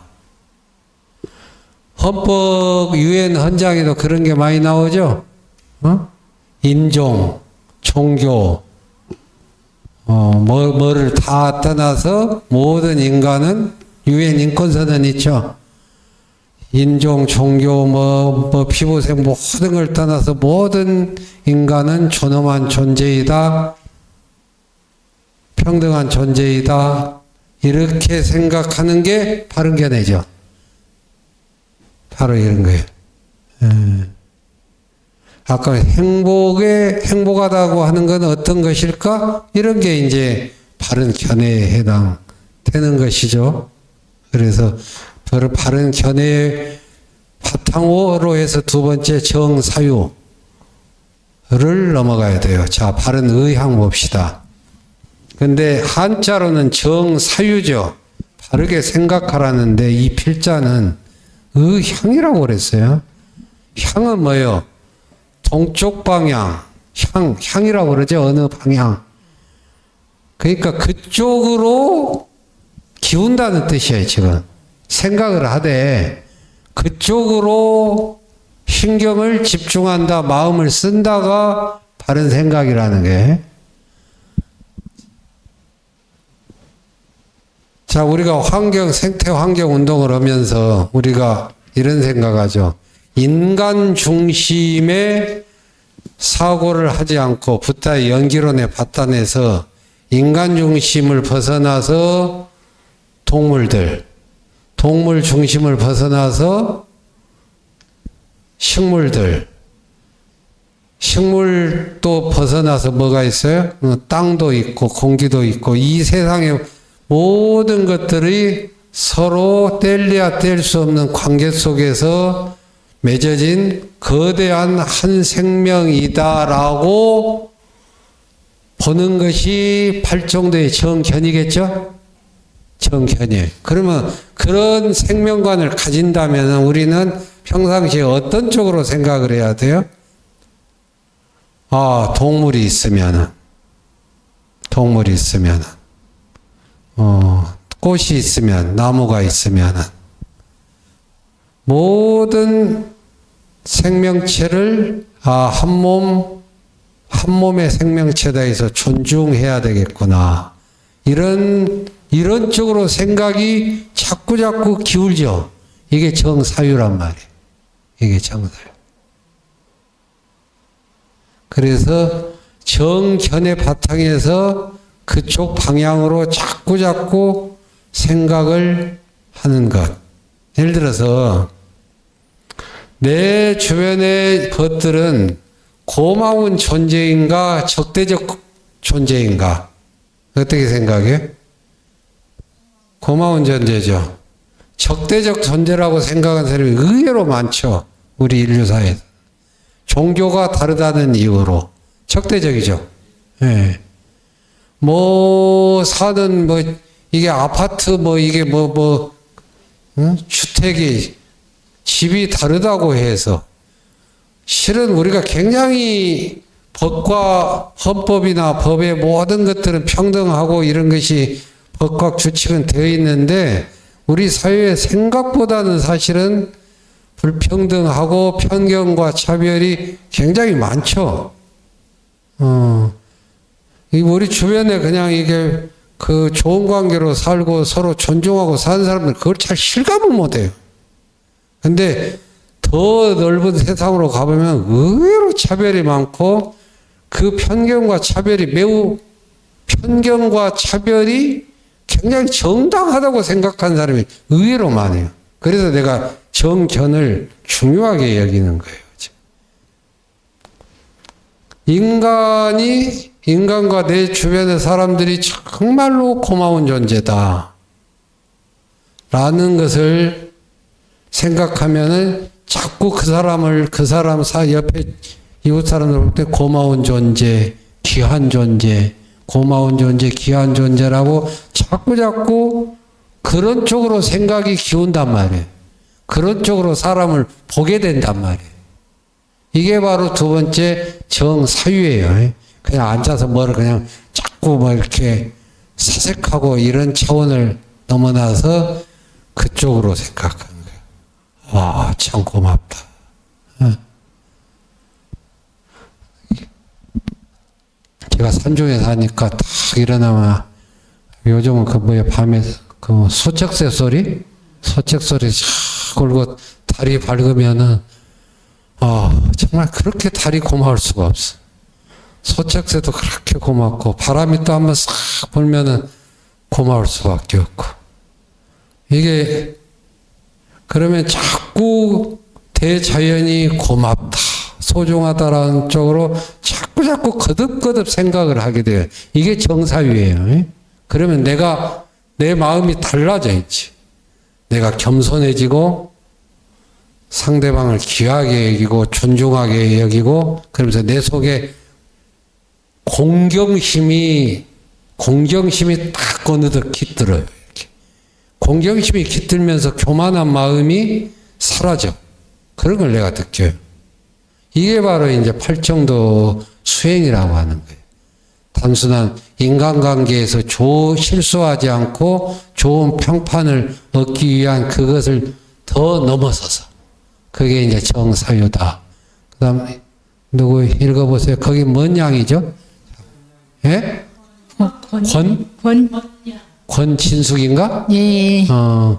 헌법 유엔 헌장에도 그런 게 많이 나오죠. 인종, 종교, 뭐를 다 떠나서 모든 인간은 유엔 인권선언 있죠. 인종, 종교, 피부색 모든 걸 떠나서 모든 인간은 존엄한 존재이다. 평등한 존재이다. 이렇게 생각하는 게 바른 견해죠. 바로 이런 거예요. 아까 행복하다고 하는 건 어떤 것일까? 이런 게 이제 바른 견해에 해당되는 것이죠. 그래서 바른 견해의 바탕으로 해서 두 번째 정사유를 넘어가야 돼요. 자, 바른 의향 봅시다. 근데 한자로는 정사유죠. 바르게 생각하라는데 이 필자는 의향이라고 그랬어요. 향은 뭐예요? 동쪽 방향, 향이라고 그러죠. 어느 방향. 그러니까 그쪽으로 기운다는 뜻이에요, 지금. 생각을 하되 그쪽으로 신경을 집중한다, 마음을 쓴다가 바른 생각이라는 게. 자, 우리가 생태 환경 운동을 하면서 우리가 이런 생각하죠. 인간 중심의 사고를 하지 않고 붓다의 연기론에 바탕에서 인간 중심을 벗어나서 동물 중심을 벗어나서 식물도 벗어나서 뭐가 있어요? 땅도 있고 공기도 있고 이 세상의 모든 것들이 서로 뗄래야 뗄 수 없는 관계 속에서 맺어진 거대한 한 생명이다라고 보는 것이 팔정도의 정견이겠죠? 정견이에요. 그러면 그런 생명관을 가진다면 우리는 평상시에 어떤 쪽으로 생각을 해야 돼요? 동물이 있으면은, 꽃이 있으면, 나무가 있으면은, 모든 생명체를, 한 몸의 생명체다 해서 존중해야 되겠구나. 이런 쪽으로 생각이 자꾸 기울죠. 이게 정사유란 말이에요. 이게 정사유. 그래서 정견의 바탕에서 그쪽 방향으로 자꾸 생각을 하는 것. 예를 들어서 내 주변의 것들은 고마운 존재인가 적대적 존재인가? 어떻게 생각해? 고마운 존재죠. 적대적 존재라고 생각하는 사람이 의외로 많죠. 우리 인류 사회에서. 종교가 다르다는 이유로 적대적이죠. 예. 사는 이게 아파트 이게 주택이 집이 다르다고 해서 실은 우리가 굉장히 법과 헌법이나 법의 모든 것들은 평등하고 이런 것이 법과 규칙은 되어 있는데 우리 사회의 생각보다는 사실은 불평등하고 편견과 차별이 굉장히 많죠. 우리 주변에 그냥 이게 좋은 관계로 살고 서로 존중하고 사는 사람들 그걸 잘 실감을 못해요. 근데 더 더 넓은 세상으로 가보면 의외로 차별이 많고 그 편견과 차별이 굉장히 정당하다고 생각하는 사람이 의외로 많아요. 그래서 내가 정견을 중요하게 여기는 거예요. 인간과 내 주변의 사람들이 정말로 고마운 존재다. 라는 것을 생각하면은 자꾸 그 사람 옆에 이웃 사람들 볼 때 고마운 존재, 귀한 존재, 고마운 존재, 귀한 존재라고 자꾸 그런 쪽으로 생각이 기운단 말이에요. 그런 쪽으로 사람을 보게 된단 말이에요. 이게 바로 두 번째 정사유예요. 그냥 앉아서 뭐를 그냥 자꾸 뭐 이렇게 사색하고 이런 차원을 넘어나서 그쪽으로 생각하는 거예요. 와, 참 고맙다. 제가 산중에 사니까 딱 일어나면 요즘은 밤에 소책새 소리 쫙 걸고 다리 밟으면은 정말 그렇게 달이 고마울 수가 없어. 소책새도 그렇게 고맙고 바람이 또 한번 싹 불면은 고마울 수밖에 없고. 이게 그러면 자꾸 대자연이 고맙다, 소중하다라는 쪽으로 자꾸 거듭 생각을 하게 돼요. 이게 정사유예요. 그러면 내 마음이 달라져 있지. 내가 겸손해지고 상대방을 귀하게 여기고 존중하게 여기고 그러면서 내 속에 공경심이 딱 어느덧 깃들어요. 이렇게. 공경심이 깃들면서 교만한 마음이 사라져. 그런 걸 내가 느껴요. 이게 바로 이제 팔정도 수행이라고 하는 거예요. 단순한 인간관계에서 실수하지 않고 좋은 평판을 얻기 위한 그것을 더 넘어서서 그게 이제 정사유다. 그 다음에 누구 읽어보세요. 거기 뭔 양이죠? 예? 권진숙인가? 예.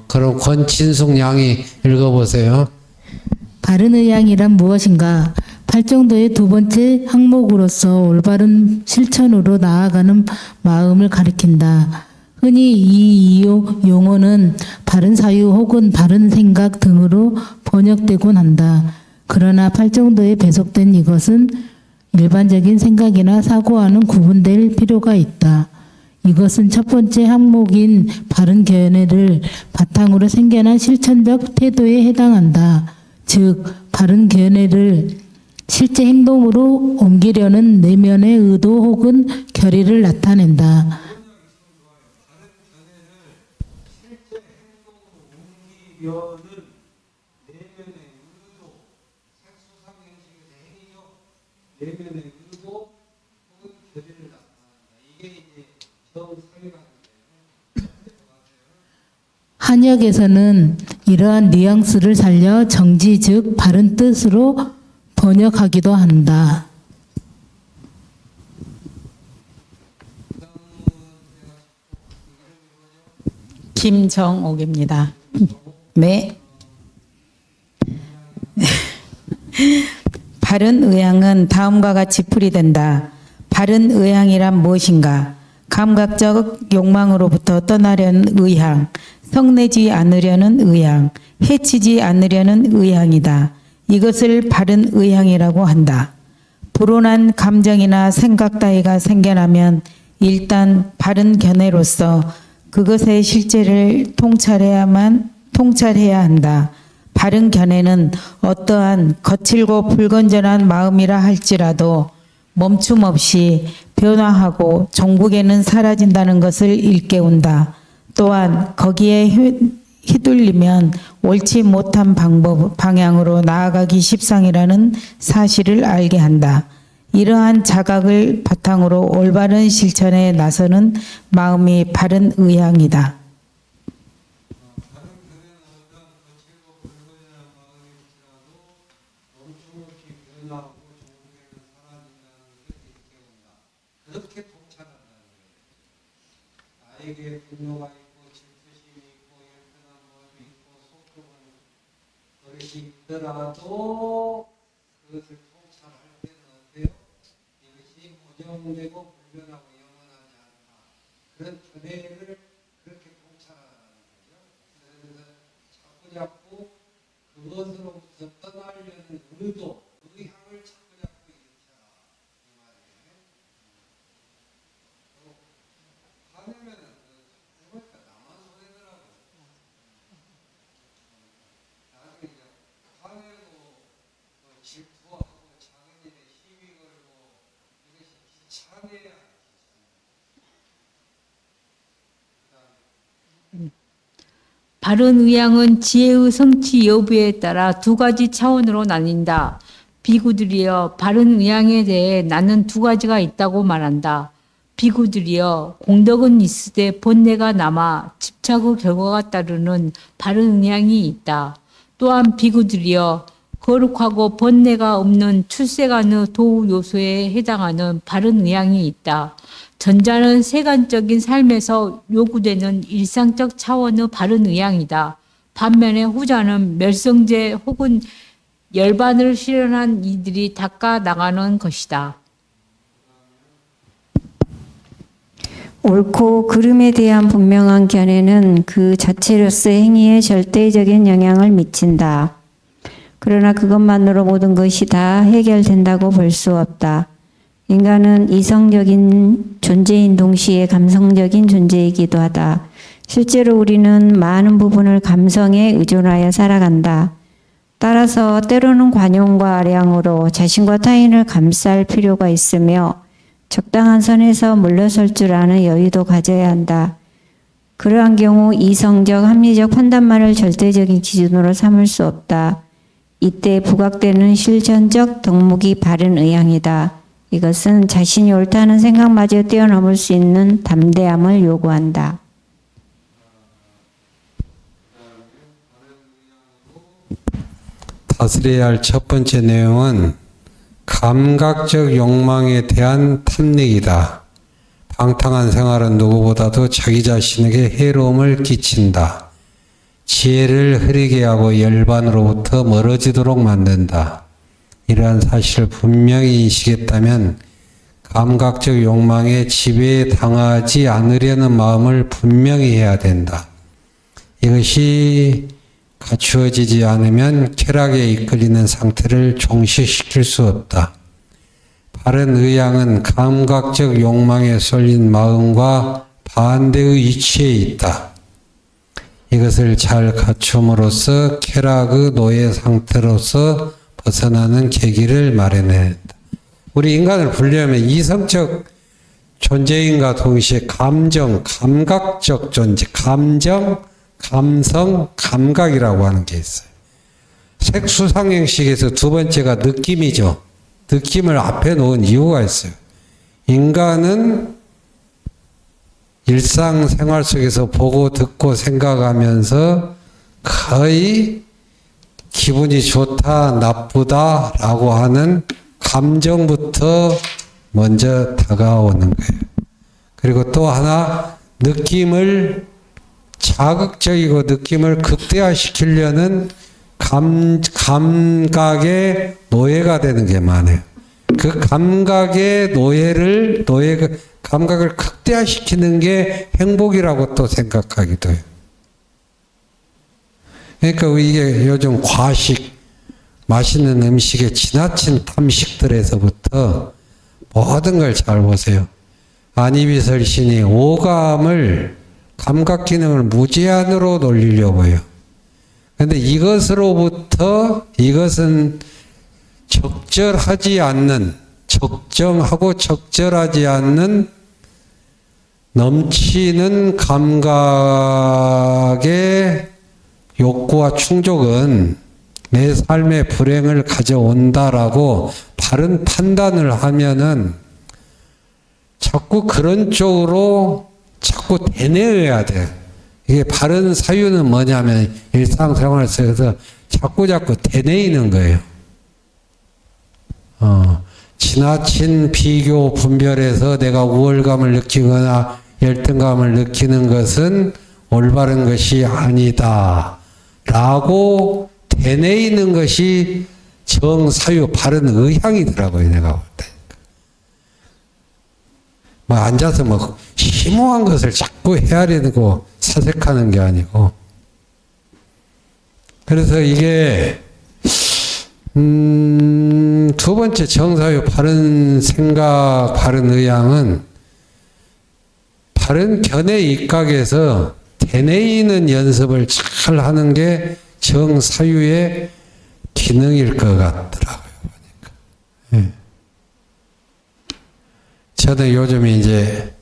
그럼 권진숙 양이 읽어보세요. 바른 의향이란 무엇인가? 팔정도의 두 번째 항목으로서 올바른 실천으로 나아가는 마음을 가리킨다. 흔히 이 용어는 바른 사유 혹은 바른 생각 등으로 번역되곤 한다. 그러나 팔정도에 배속된 이것은 일반적인 생각이나 사고와는 구분될 필요가 있다. 이것은 첫 번째 항목인 바른 견해를 바탕으로 생겨난 실천적 태도에 해당한다. 즉, 바른 견해를 실제 행동으로 옮기려는 내면의 의도 혹은 결의를 나타낸다. 한역에서는 이러한 뉘앙스를 살려 정지 즉 바른 뜻으로 번역하기도 한다. 김정옥입니다. 네. 바른 의향은 다음과 같이 풀이된다. 바른 의향이란 무엇인가? 감각적 욕망으로부터 떠나려는 의향, 성내지 않으려는 의향, 해치지 않으려는 의향이다. 이것을 바른 의향이라고 한다. 불온한 감정이나 생각 따위가 생겨나면 일단 바른 견해로서 그것의 실제를 통찰해야 한다. 바른 견해는 어떠한 거칠고 불건전한 마음이라 할지라도 멈춤 없이 변화하고 종국에는 사라진다는 것을 일깨운다. 또한 거기에 휘둘리면 옳지 못한 방향으로 나아가기 십상이라는 사실을 알게 한다. 이러한 자각을 바탕으로 올바른 실천에 나서는 마음이 바른 의향이다. 나에게 분노가 있고 질투심이 있고 열등한 마음이 있고 속도가 버릇이 있든 하더라도 그것을 통찰할 때는 어때요? 이것이 고정되고 불변하고 영원하지 않다. 그런 견해를 그렇게 통찰하는 거죠. 그래서 자꾸 그것으로부터 떠나려는 의도, 의향을 자꾸 일으켜라. 이 말이에요. 화내면은 해보니까 나만 손해더라고요. 나중에 이제 화내고 질투하고 작은 일에 시비 걸고 이것이 귀찮아야 바른 의향은 지혜의 성취 여부에 따라 두 가지 차원으로 나뉜다. 비구들이여 바른 의향에 대해 나는 두 가지가 있다고 말한다. 비구들이여 공덕은 있으되 번뇌가 남아 집착의 결과가 따르는 바른 의향이 있다. 또한 비구들이여 거룩하고 번뇌가 없는 출세간의 도우 요소에 해당하는 바른 의향이 있다. 전자는 세간적인 삶에서 요구되는 일상적 차원의 바른 의향이다. 반면에 후자는 멸성제 혹은 열반을 실현한 이들이 닦아 나가는 것이다. 옳고 그름에 대한 분명한 견해는 그 자체로서의 행위에 절대적인 영향을 미친다. 그러나 그것만으로 모든 것이 다 해결된다고 볼 수 없다. 인간은 이성적인 존재인 동시에 감성적인 존재이기도 하다. 실제로 우리는 많은 부분을 감성에 의존하여 살아간다. 따라서 때로는 관용과 아량으로 자신과 타인을 감쌀 필요가 있으며 적당한 선에서 물러설 줄 아는 여유도 가져야 한다. 그러한 경우 이성적, 합리적 판단만을 절대적인 기준으로 삼을 수 없다. 이때 부각되는 실천적 덕목이 바른 의향이다. 이것은 자신이 옳다는 생각마저 뛰어넘을 수 있는 담대함을 요구한다. 다스려야 할 첫 번째 내용은 감각적 욕망에 대한 탐닉이다. 방탕한 생활은 누구보다도 자기 자신에게 해로움을 끼친다. 지혜를 흐리게 하고 열반으로부터 멀어지도록 만든다. 이러한 사실을 분명히 인식했다면 감각적 욕망에 지배에 당하지 않으려는 마음을 분명히 해야 된다. 이것이 갖추어지지 않으면 쾌락에 이끌리는 상태를 종식시킬 수 없다. 바른 의향은 감각적 욕망에 쏠린 마음과 반대의 위치에 있다. 이것을 잘 갖춤으로써 쾌락의 노예 상태로서 벗어나는 계기를 마련해야 한다. 우리 인간을 분류하면 이성적 존재인과 동시에 감정, 감각적 존재, 감정, 감성, 감각이라고 하는 게 있어요. 색수상행식에서 두 번째가 느낌이죠. 느낌을 앞에 놓은 이유가 있어요. 인간은 일상생활 속에서 보고 듣고 생각하면서 거의 기분이 좋다, 나쁘다라고 하는 감정부터 먼저 다가오는 거예요. 그리고 또 하나 느낌을 자극적이고 느낌을 극대화시키려는 감각의 노예가 되는 게 많아요. 그 감각의 감각을 극대화시키는 게 행복이라고 또 생각하기도 해요. 그러니까 이게 요즘 과식, 맛있는 음식에 지나친 탐식들에서부터 모든 걸 잘 보세요. 안이비설신이 오감을, 감각 기능을 무제한으로 놀리려고 해요. 그런데 이것은 적절하지 않는, 적정하고 적절하지 않는 넘치는 감각의 욕구와 충족은 내 삶의 불행을 가져온다라고 바른 판단을 하면은 자꾸 그런 쪽으로 자꾸 되뇌어야 돼. 이게 바른 사유는 뭐냐면 일상생활 속에서 자꾸 되뇌이는 거예요. 지나친 비교 분별에서 내가 우월감을 느끼거나 열등감을 느끼는 것은 올바른 것이 아니다 라고 대내에 있는 것이 정사유 바른 의향이더라고요. 내가 볼 때. 뭐 앉아서 뭐 심오한 것을 자꾸 헤아리고 사색하는 게 아니고. 그래서 이게 두 번째 정사유 바른 생각 바른 의향은 바른 견해 입각에서 대내에 있는 연습을 잘 하는 게 정사유의 기능일 것 같더라고요. 보니까. 예. 저는 요즘 이제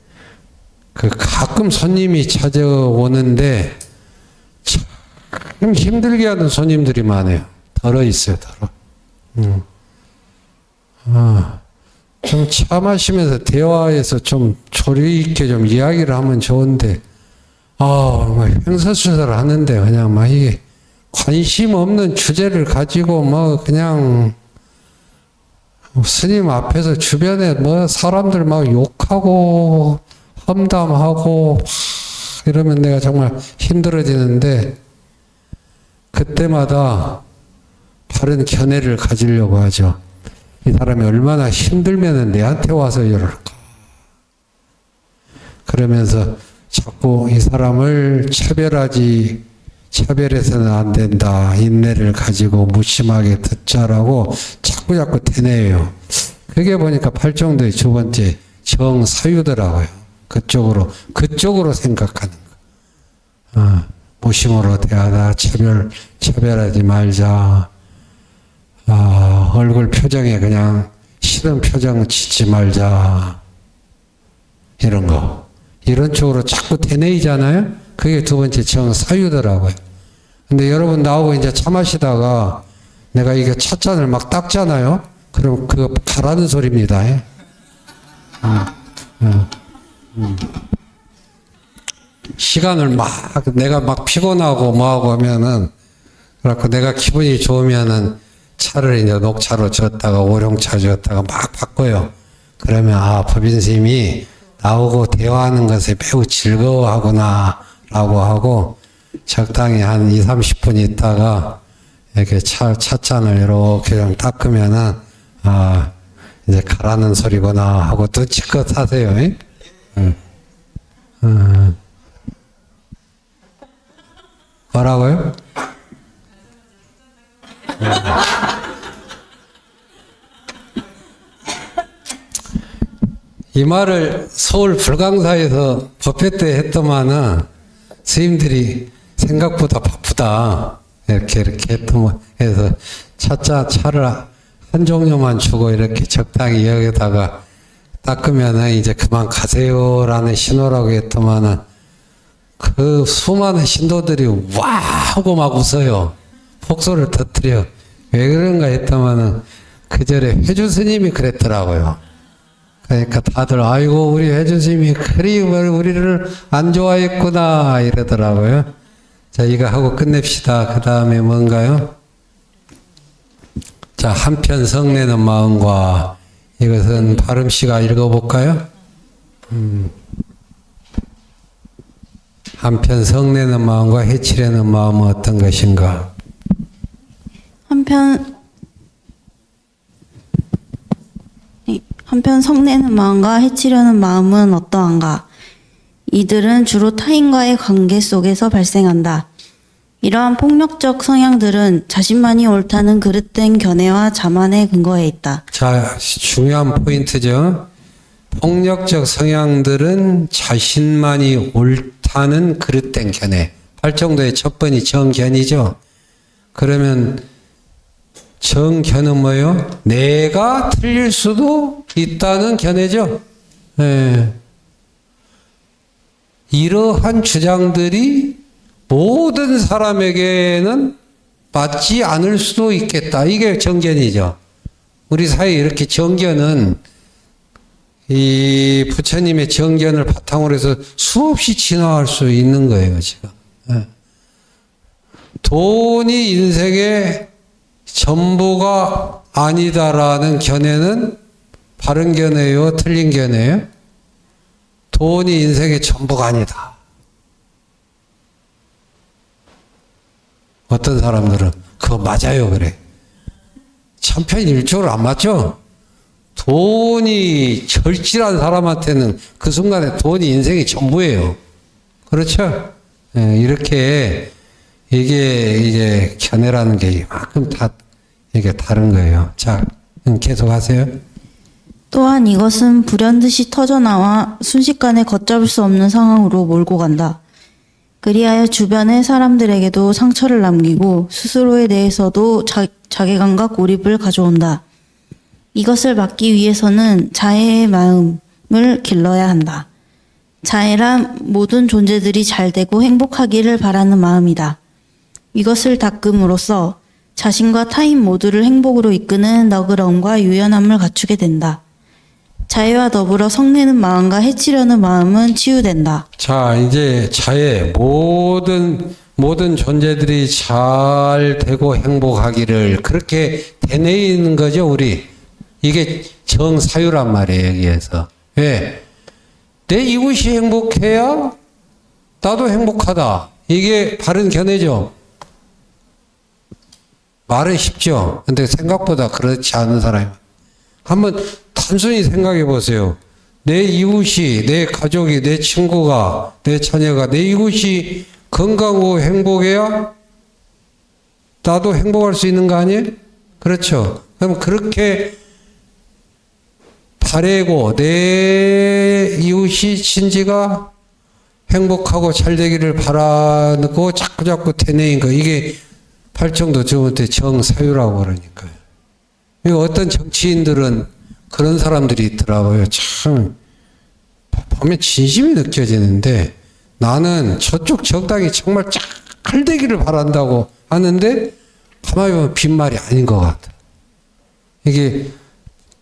가끔 손님이 찾아오는데 참 힘들게 하는 손님들이 많아요. 덜어 있어요, 덜어. 좀 차 마시면서 대화해서 좀 조리 있게 좀 이야기를 하면 좋은데, 막 횡설수설을 하는데 그냥 막 이게 관심 없는 주제를 가지고 뭐 그냥 스님 앞에서 주변에 뭐 사람들 막 욕하고 험담하고 이러면 내가 정말 힘들어지는데 그때마다 바른 견해를 가지려고 하죠. 이 사람이 얼마나 힘들면 내한테 와서 이럴까. 그러면서 자꾸 이 사람을 차별해서는 안 된다. 인내를 가지고 무심하게 듣자라고 자꾸 대내요. 그게 보니까 팔정도의 두 번째 정사유더라고요. 그쪽으로 생각하는 거. 무심으로 대하다. 차별하지 말자. 얼굴 표정에 그냥 싫은 표정 짓지 말자. 이런 거. 이런 쪽으로 자꾸 대내이잖아요? 그게 두 번째 정사유더라고요. 근데 여러분 나오고 이제 차 마시다가 내가 이게 찻잔을 막 닦잖아요? 그럼 그거 가라는 소리입니다. 시간을 내가 막 피곤하고 뭐하고 하면은, 그래갖고 내가 기분이 좋으면은 차를 이제 녹차로 젓다가 오룡차 젓다가 막 바꿔요. 그러면 법인 스님이 나오고 대화하는 것에 매우 즐거워하구나 라고 하고 적당히 한 2-30분 있다가 이렇게 찻잔을 이렇게 좀 닦으면은 이제 가라는 소리구나 하고 눈치껏 하세요. 뭐라고요? 이 말을 서울 불광사에서 법회 때 했더만은 스님들이 생각보다 바쁘다 이렇게 해서 차를 한 종류만 주고 이렇게 적당히 여기다가 닦으면은 이제 그만 가세요라는 신호라고 했더만은 그 수많은 신도들이 와 하고 막 웃어요. 폭소를 터뜨려. 왜 그런가 했더만은 그 절에 회주 스님이 그랬더라고요. 그러니까 다들 아이고 우리 회주 스님이 그리 우리를 안 좋아했구나 이러더라고요. 자, 이거 하고 끝냅시다. 그 다음에 뭔가요? 자, 한편 성내는 마음과, 이것은 발음 씨가 읽어볼까요? 한편 성내는 마음과 해치려는 마음은 어떤 것인가? 한편 성내는 마음과 해치려는 마음은 어떠한가? 이들은 주로 타인과의 관계 속에서 발생한다. 이러한 폭력적 성향들은 자신만이 옳다는 그릇된 견해와 자만에 근거해 있다. 자, 중요한 포인트죠. 폭력적 성향들은 자신만이 옳다는 그릇된 견해. 팔정도의 첫 번이 정견이죠. 그러면 정견은 뭐예요? 내가 틀릴 수도 있다는 견해죠. 네. 이러한 주장들이 모든 사람에게는 맞지 않을 수도 있겠다. 이게 정견이죠. 우리 사회에 이렇게 정견은 이 부처님의 정견을 바탕으로 해서 수없이 진화할 수 있는 거예요, 지금. 네. 돈이 인생의 전부가 아니다라는 견해는 바른 견해요, 틀린 견해요? 돈이 인생의 전부가 아니다. 어떤 사람들은 그거 맞아요, 그래. 천편일률적으로 안 맞죠? 돈이 절실한 사람한테는 그 순간에 돈이 인생의 전부예요. 그렇죠? 예, 이렇게 이게 견해라는 게 이만큼 다 이게 다른 거예요. 자, 계속 하세요. 또한 이것은 불현듯이 터져나와 순식간에 걷잡을 수 없는 상황으로 몰고 간다. 그리하여 주변의 사람들에게도 상처를 남기고 스스로에 대해서도 자괴감과 고립을 가져온다. 이것을 막기 위해서는 자애의 마음을 길러야 한다. 자애란 모든 존재들이 잘되고 행복하기를 바라는 마음이다. 이것을 닦음으로써 자신과 타인 모두를 행복으로 이끄는 너그러움과 유연함을 갖추게 된다. 자애와 더불어 성내는 마음과 해치려는 마음은 치유된다. 자, 이제 자애, 모든 존재들이 잘 되고 행복하기를 그렇게 되뇌이는 거죠, 우리. 이게 정사유란 말이에요, 여기에서. 왜? 내 이웃이 행복해야 나도 행복하다. 이게 바른 견해죠. 말은 쉽죠. 근데 생각보다 그렇지 않은 사람이. 한번 단순히 생각해 보세요. 내 이웃이, 내 가족이, 내 친구가, 내 자녀가, 내 이웃이 건강하고 행복해야 나도 행복할 수 있는 거 아니에요? 그렇죠. 그럼 그렇게 바라고 내 이웃이 친지가 행복하고 잘 되기를 바라고 자꾸 되뇌인 거. 이게 팔정도 저한테 정사유라고 그러니까요. 어떤 정치인들은 그런 사람들이 있더라고요. 참 보면 진심이 느껴지는데 나는 저쪽 정당이 정말 잘 되기를 바란다고 하는데 가만히 보면 빈말이 아닌 것 같아. 이게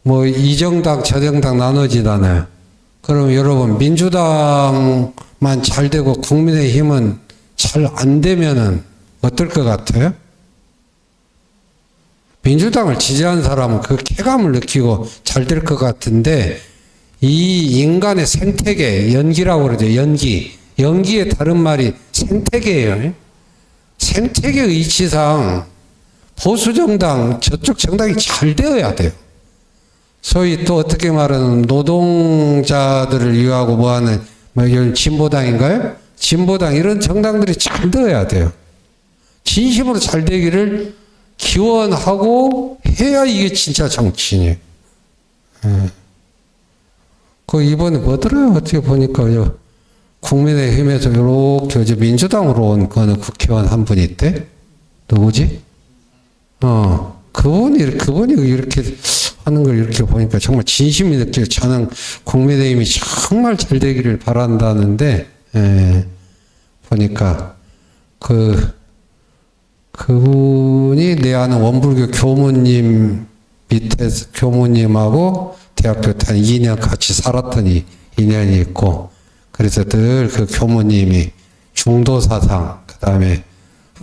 뭐 이 정당 저 정당 나눠지잖아요. 그럼 여러분 민주당만 잘 되고 국민의힘은 잘 안 되면은 어떨 것 같아요? 민주당을 지지하는 사람은 그 쾌감을 느끼고 잘 될 것 같은데 이 인간의 생태계, 연기라고 그러죠. 연기의 다른 말이 생태계예요. 생태계 이치상 보수정당, 저쪽 정당이 잘 되어야 돼요. 소위 또 어떻게 말하는 노동자들을 위하고 뭐하는 진보당인가요? 진보당 이런 정당들이 잘 되어야 돼요. 진심으로 잘 되기를 기원하고 해야 이게 진짜 정치인이에요. 그 이번에 뭐더라요? 어떻게 보니까 국민의힘에서 이렇게 민주당으로 온 거는 국회의원 한 분이 있대. 누구지? 그분이 이렇게 하는 걸 이렇게 보니까 정말 진심이 느껴요. 저는 국민의힘이 정말 잘 되기를 바란다는데 보니까 그분이 내 아는 원불교 교무님 밑에서 교무님하고 대학교 한 2년 같이 살았던 인연이 있고 그래서 늘 그 교무님이 중도사상 그다음에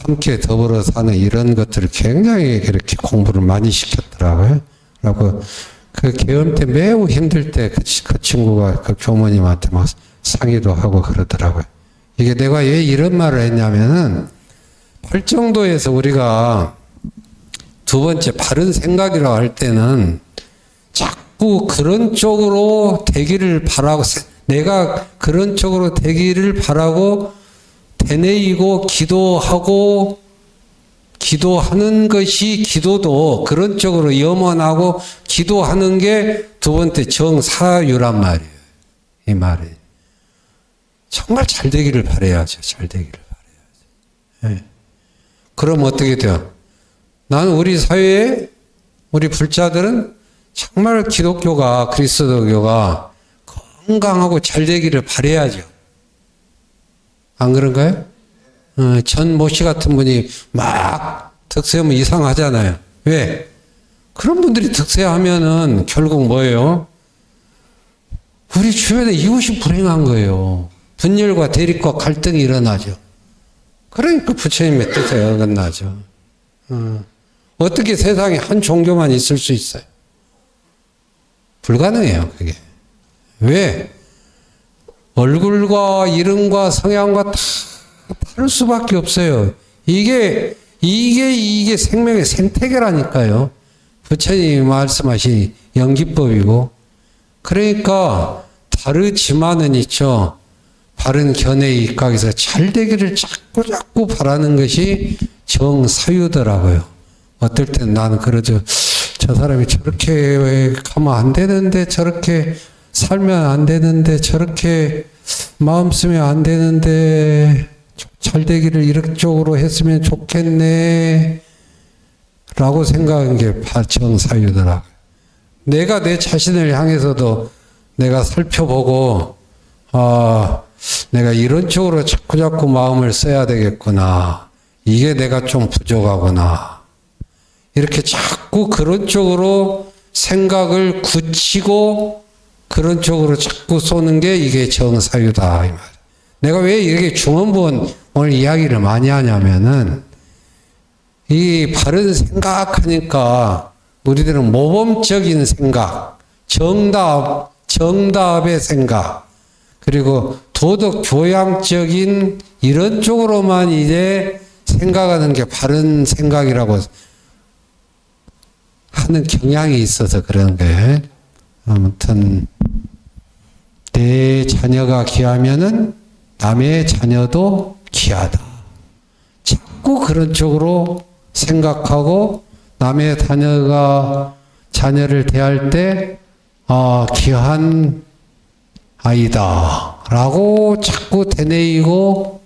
함께 더불어 사는 이런 것들을 굉장히 그렇게 공부를 많이 시켰더라고요. 그리고 그 계엄 때 매우 힘들 때 그 친구가 그 교무님한테 막 상의도 하고 그러더라고요. 이게 내가 왜 이런 말을 했냐면은 팔정도에서 우리가 두 번째 바른 생각이라고 할 때는 자꾸 그런 쪽으로 되기를 바라고 내가 그런 쪽으로 되기를 바라고 되뇌이고 기도하는 것이 기도도 그런 쪽으로 염원하고 기도하는 게 두 번째 정사유란 말이에요. 이 말이 정말 잘 되기를 바라야죠. 잘 되기를 바라야죠. 네. 그럼 어떻게 돼요? 나는 우리 사회에 우리 불자들은 정말 기독교가 그리스도교가 건강하고 잘 되기를 바라야죠. 안 그런가요? 전 모씨 같은 분이 막 득세하면 이상하잖아요. 왜? 그런 분들이 득세하면은 결국 뭐예요? 우리 주변에 이웃이 불행한 거예요. 분열과 대립과 갈등이 일어나죠. 그러니까 부처님의 뜻에 어긋나죠. 어떻게 세상에 한 종교만 있을 수 있어요? 불가능해요, 그게. 왜? 얼굴과 이름과 성향과 다 다를 수밖에 없어요. 이게 이게 생명의 생태계라니까요. 부처님이 말씀하신 연기법이고. 그러니까 다르지만은 있죠. 바른 견해의 입각에서 잘 되기를 자꾸 바라는 것이 정사유더라고요. 어떨 때는 나는 그러죠. 저 사람이 저렇게 가면 안 되는데, 저렇게 살면 안 되는데, 저렇게 마음 쓰면 안 되는데, 잘 되기를 이쪽으로 했으면 좋겠네 라고 생각한 게 정사유더라고요. 내가 내 자신을 향해서도 내가 살펴보고 내가 이런 쪽으로 자꾸 마음을 써야 되겠구나. 이게 내가 좀 부족하구나. 이렇게 자꾸 그런 쪽으로 생각을 굳히고 그런 쪽으로 자꾸 쏘는 게 이게 정사유다 이 말이에요. 내가 왜 이렇게 중원부원 오늘 이야기를 많이 하냐면은 이 바른 생각하니까 우리들은 모범적인 생각, 정답의 생각, 그리고 도덕 교양적인 이런 쪽으로만 이제 생각하는 게 바른 생각이라고 하는 경향이 있어서 그런 게 아무튼 내 자녀가 귀하면은 남의 자녀도 귀하다. 자꾸 그런 쪽으로 생각하고 남의 자녀를 대할 때 귀한 아이다 라고 자꾸 되뇌이고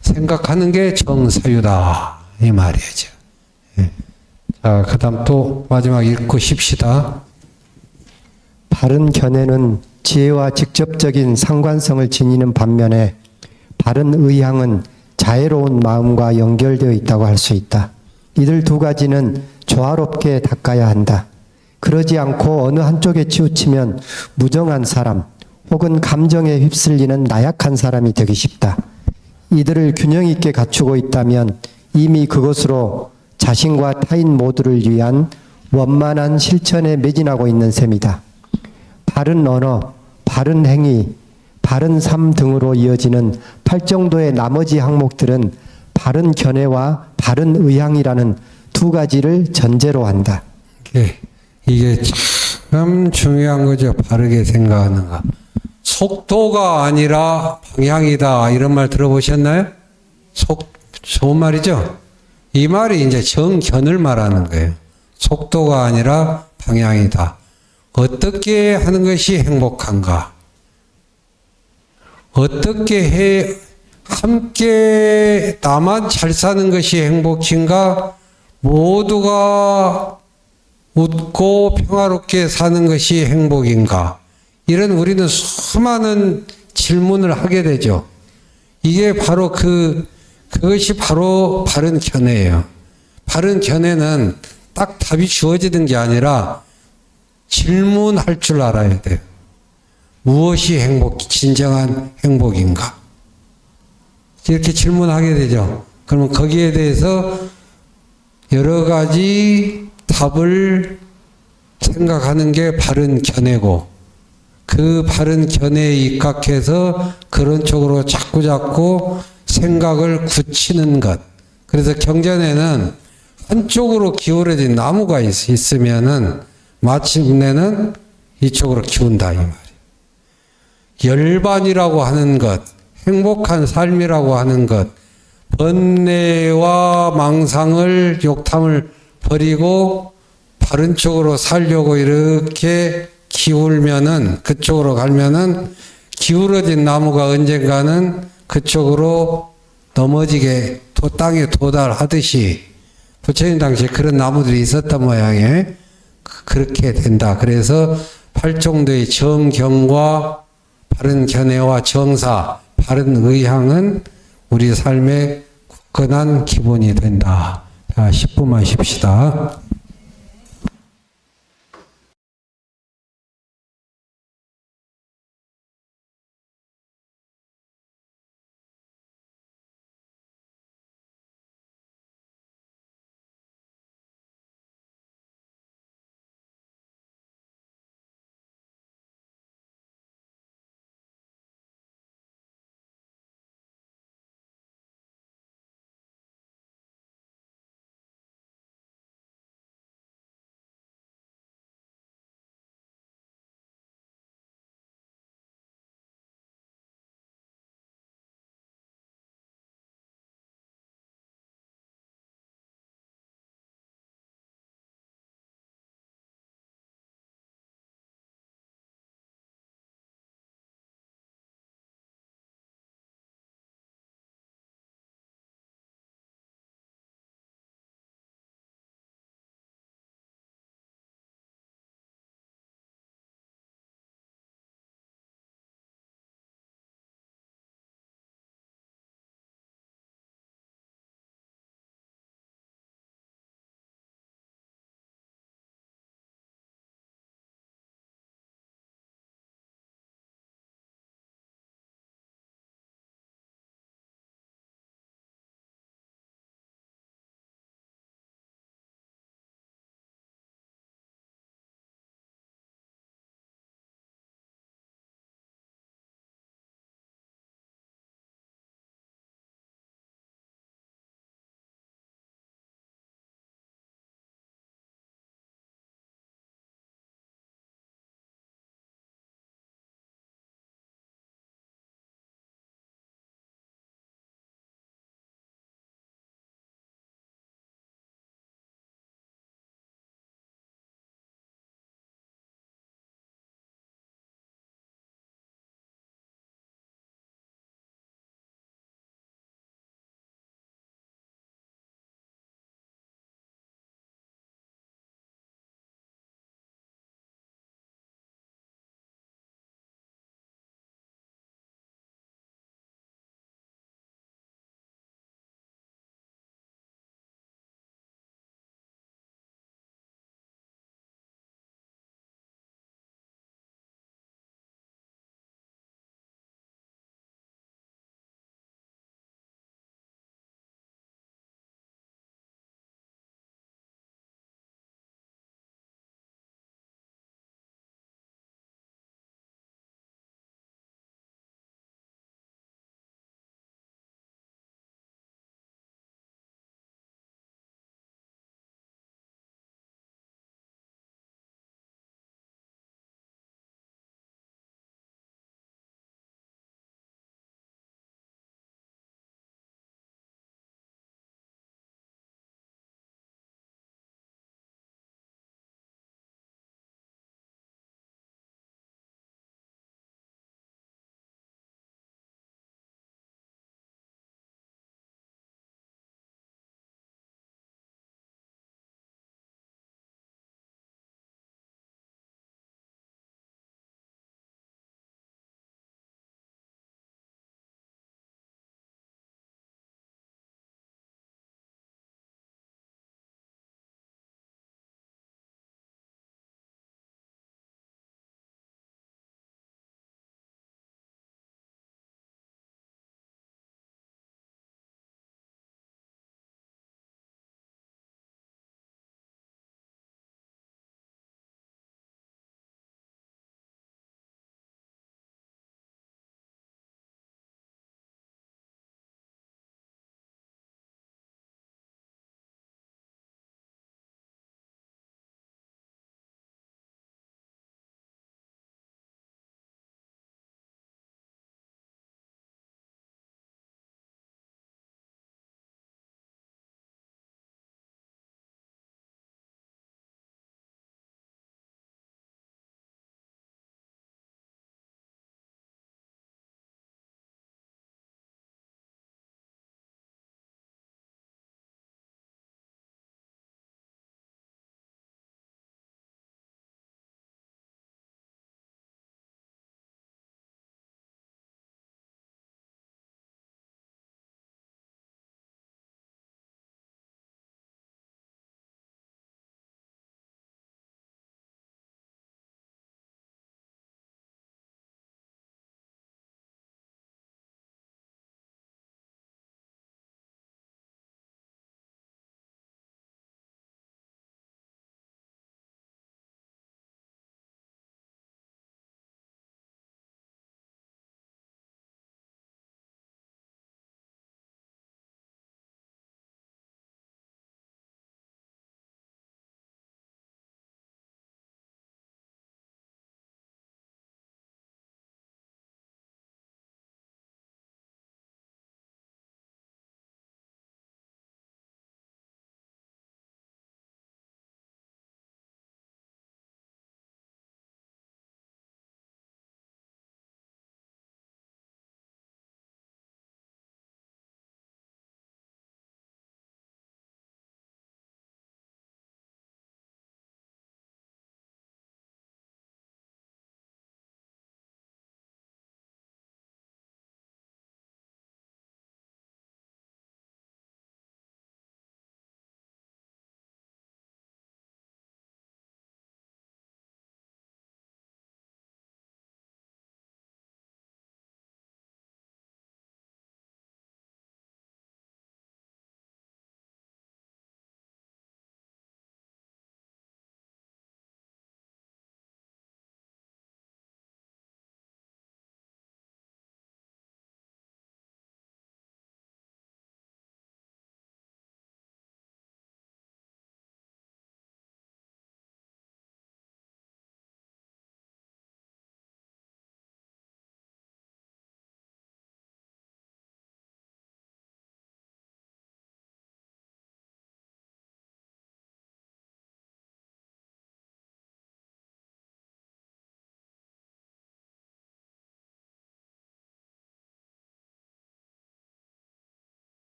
생각하는 게 정사유다 이 말이죠. 자, 그 다음 또 마지막 읽고 쉽시다. 바른 견해는 지혜와 직접적인 상관성을 지니는 반면에 바른 의향은 자애로운 마음과 연결되어 있다고 할 수 있다. 이들 두 가지는 조화롭게 닦아야 한다. 그러지 않고 어느 한쪽에 치우치면 무정한 사람 혹은 감정에 휩쓸리는 나약한 사람이 되기 쉽다. 이들을 균형 있게 갖추고 있다면 이미 그것으로 자신과 타인 모두를 위한 원만한 실천에 매진하고 있는 셈이다. 바른 언어, 바른 행위, 바른 삶 등으로 이어지는 8정도의 나머지 항목들은 바른 견해와 바른 의향이라는 두 가지를 전제로 한다. 이게 참 중요한 거죠. 바르게 생각하는 거. 속도가 아니라 방향이다. 이런 말 들어보셨나요? 좋은 말이죠? 이 말이 이제 정견을 말하는 거예요. 속도가 아니라 방향이다. 어떻게 하는 것이 행복한가? 어떻게 함께 나만 잘 사는 것이 행복인가? 모두가 웃고 평화롭게 사는 것이 행복인가? 이런 우리는 수많은 질문을 하게 되죠. 이게 바로 그것이 바로 바른 견해예요. 바른 견해는 딱 답이 주어지는 게 아니라 질문할 줄 알아야 돼요. 무엇이 진정한 행복인가? 이렇게 질문하게 되죠. 그러면 거기에 대해서 여러 가지 답을 생각하는 게 바른 견해고, 그 바른 견해에 입각해서 그런 쪽으로 자꾸 생각을 굳히는 것. 그래서 경전에는 한쪽으로 기울어진 나무가 있으면은 마침내는 이쪽으로 기운다 이 말이에요. 열반이라고 하는 것, 행복한 삶이라고 하는 것, 번뇌와 망상을 욕탐을 버리고 바른 쪽으로 살려고 이렇게 기울면은, 그쪽으로 가면은 기울어진 나무가 언젠가는 그쪽으로 넘어지게 땅에 도달하듯이 부처님 당시에 그런 나무들이 있었던 모양에 그렇게 된다. 그래서 8정도의 정경과 바른 견해와 정사, 바른 의향은 우리 삶의 굳건한 기본이 된다. 자, 10분만 쉽시다.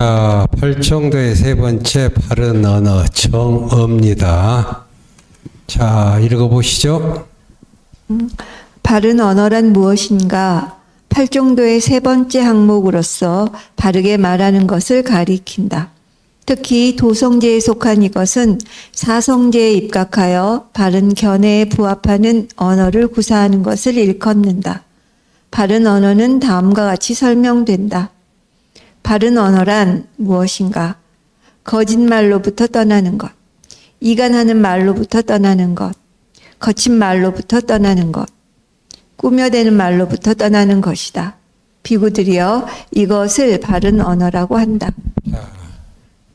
자, 팔정도의 세 번째 바른 언어 정어입니다. 자, 읽어보시죠. 바른 언어란 무엇인가? 팔정도의 세 번째 항목으로서 바르게 말하는 것을 가리킨다. 특히 도성제에 속한 이것은 사성제에 입각하여 바른 견해에 부합하는 언어를 구사하는 것을 일컫는다. 바른 언어는 다음과 같이 설명된다. 바른 언어란 무엇인가? 거짓말로부터 떠나는 것, 이간하는 말로부터 떠나는 것, 거친 말로부터 떠나는 것, 꾸며대는 말로부터 떠나는 것이다. 비구들이여 이것을 바른 언어라고 한다.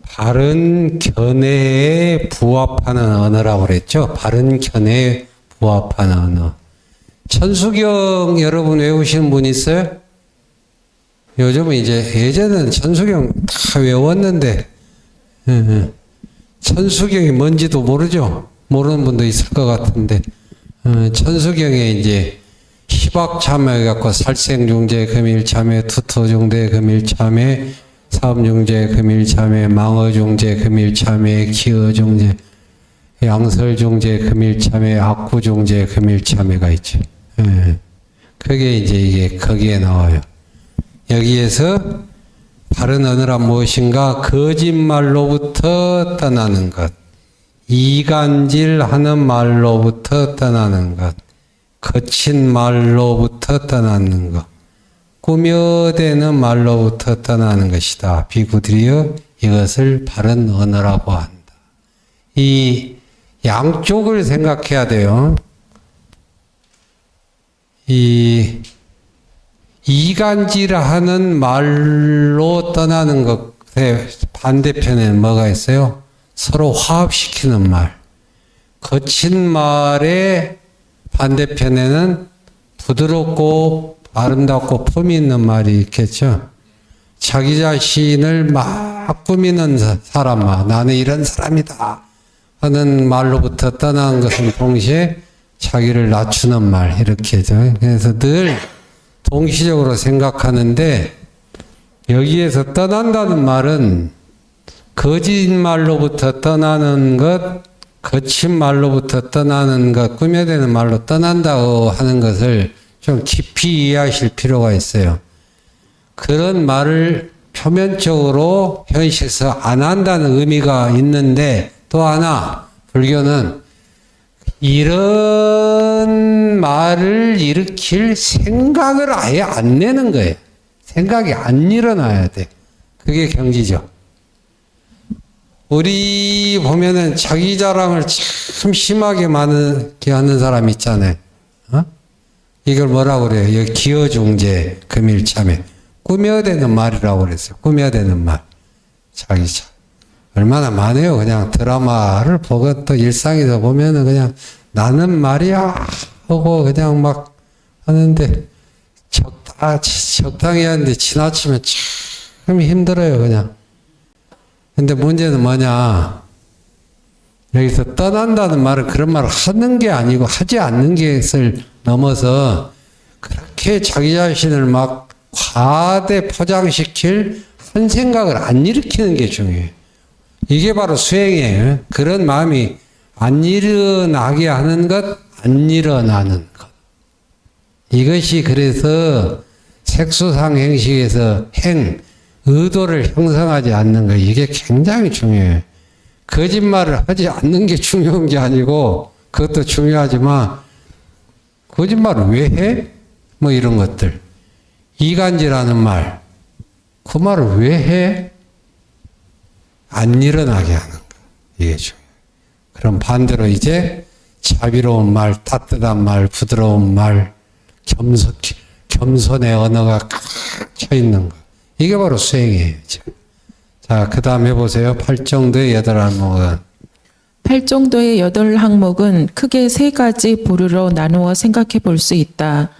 바른 견해에 부합하는 언어라고 그랬죠. 바른 견해에 부합하는 언어. 천수경 여러분 외우시는 분 있어요? 요즘은 이제 예전에는 천수경 다 외웠는데 천수경이 뭔지도 모르죠. 모르는 분도 있을 것 같은데 천수경에 이제 희박참회 갖고 살생중재 금일참회, 투토중재 금일참회, 사업중재 금일참회, 망어중재 금일참회, 기어중재, 양설중재 금일참회, 악구중재 금일참회가 있죠. 그게 이제 이게 거기에 나와요. 여기에서 바른 언어란 무엇인가? 거짓말로부터 떠나는 것, 이간질하는 말로부터 떠나는 것, 거친 말로부터 떠나는 것, 꾸며대는 말로부터 떠나는 것이다. 비구들이여 이것을 바른 언어라고 한다. 이 양쪽을 생각해야 돼요. 이 이간질하는 말로 떠나는 것의 반대편에는 뭐가 있어요? 서로 화합시키는 말. 거친 말의 반대편에는 부드럽고 아름답고 품 있는 말이 있겠죠. 자기 자신을 막 꾸미는 사람, 나는 이런 사람이다 하는 말로부터 떠나는 것은 동시에 자기를 낮추는 말, 이렇게죠. 그래서 늘 동시적으로 생각하는데 여기에서 떠난다는 말은 거짓말로부터 떠나는 것, 거친 말로부터 떠나는 것, 꾸며대는 말로 떠난다고 하는 것을 좀 깊이 이해하실 필요가 있어요. 그런 말을 표면적으로 현실에서 안 한다는 의미가 있는데 또 하나 불교는 이런 말을 일으킬 생각을 아예 안 내는 거예요. 생각이 안 일어나야 돼. 그게 경지죠. 우리 보면은 자기 자랑을 참 심하게 많게 하는 사람 있잖아요. 이걸 뭐라고 그래요? 여기 기어중재 금일참회. 꾸며대는 말이라고 그랬어요. 꾸며대는 말. 자기 자. 얼마나 많아요. 그냥 드라마를 보고 또 일상에서 보면은 그냥 나는 말이야 하고 그냥 막 하는데 적당히 하는데 지나치면 참 힘들어요. 그냥. 근데 문제는 뭐냐. 여기서 떠난다는 말은 그런 말을 하는 게 아니고 하지 않는 것을 넘어서 그렇게 자기 자신을 막 과대 포장시킬 한 생각을 안 일으키는 게 중요해요. 이게 바로 수행이에요. 그런 마음이 안 일어나게 하는 것, 안 일어나는 것. 이것이 그래서 색수상 행식에서 의도를 형성하지 않는 것, 이게 굉장히 중요해요. 거짓말을 하지 않는 게 중요한 게 아니고, 그것도 중요하지만, 거짓말을 왜 해? 뭐 이런 것들. 이간질하는 말, 그 말을 왜 해? 안 일어나게 하는 거. 이게 중요해요. 그럼 반대로 이제 자비로운 말, 따뜻한 말, 부드러운 말, 겸손의 언어가 꽉 차 있는 거. 이게 바로 수행이에요. 자, 그 다음 해보세요. 팔정도의 8항목은. 팔정도의 8항목은 크게 3가지 부류로 나누어 생각해 볼 수 있다.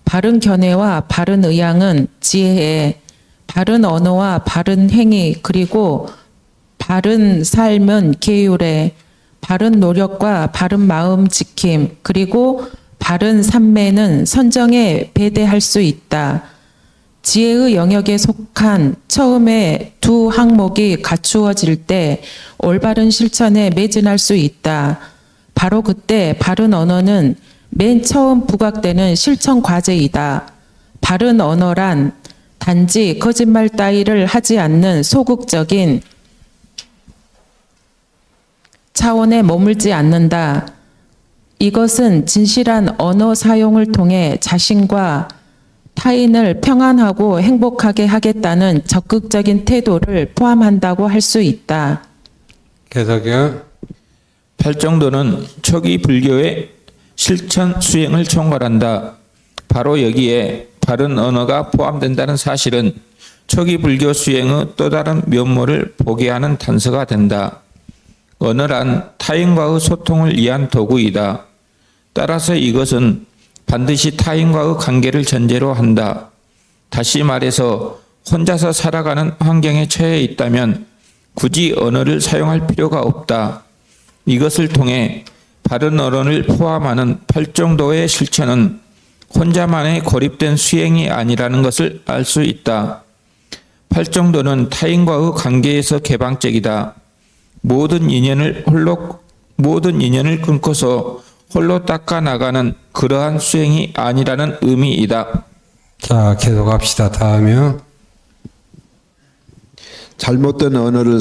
바른 견해와 바른 의향은 지혜에, 바른 언어와 바른 행위, 그리고 바른 삶은 계율에, 바른 노력과 바른 마음 지킴, 그리고 바른 삼매는 선정에 배대할 수 있다. 지혜의 영역에 속한 처음에 두 항목이 갖추어질 때 올바른 실천에 매진할 수 있다. 바로 그때 바른 언어는 맨 처음 부각되는 실천 과제이다. 바른 언어란 단지 거짓말 따위를 하지 않는 소극적인 차원에 머물지 않는다. 이것은 진실한 언어 사용을 통해 자신과 타인을 평안하고 행복하게 하겠다는 적극적인 태도를 포함한다고 할 수 있다. 계속요. 팔정도는 초기 불교의 실천 수행을 총괄한다. 바로 여기에 바른 언어가 포함된다는 사실은 초기 불교 수행의 또 다른 면모를 보게 하는 단서가 된다. 언어란 타인과의 소통을 위한 도구이다. 따라서 이것은 반드시 타인과의 관계를 전제로 한다. 다시 말해서 혼자서 살아가는 환경에 처해 있다면 굳이 언어를 사용할 필요가 없다. 이것을 통해 바른 언어를 포함하는 팔정도의 실천은 혼자만의 고립된 수행이 아니라는 것을 알 수 있다. 팔정도는 타인과의 관계에서 개방적이다. 모든 인연을 끊고서 홀로 닦아 나가는 그러한 수행이 아니라는 의미이다. 자, 계속합시다. 다음이요. 잘못된 언어를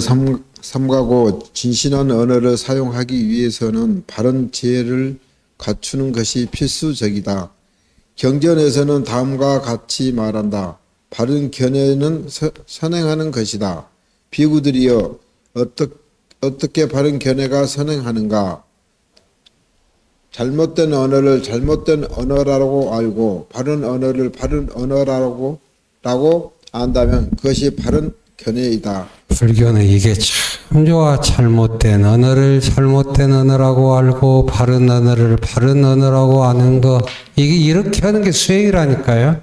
삼가고 진실한 언어를 사용하기 위해서는 바른 지혜를 갖추는 것이 필수적이다. 경전에서는 다음과 같이 말한다. 바른 견해는 선행하는 것이다. 비구들이여 어떻게 바른 견해가 선행하는가? 잘못된 언어를 잘못된 언어라고 알고 바른 언어를 바른 언어라고 안다면 그것이 바른 견해이다. 불교는 이게 참 좋아. 잘못된 언어를 잘못된 언어라고 알고 바른 언어를 바른 언어라고 아는 거, 이게 이렇게 하는 게 수행이라니까요.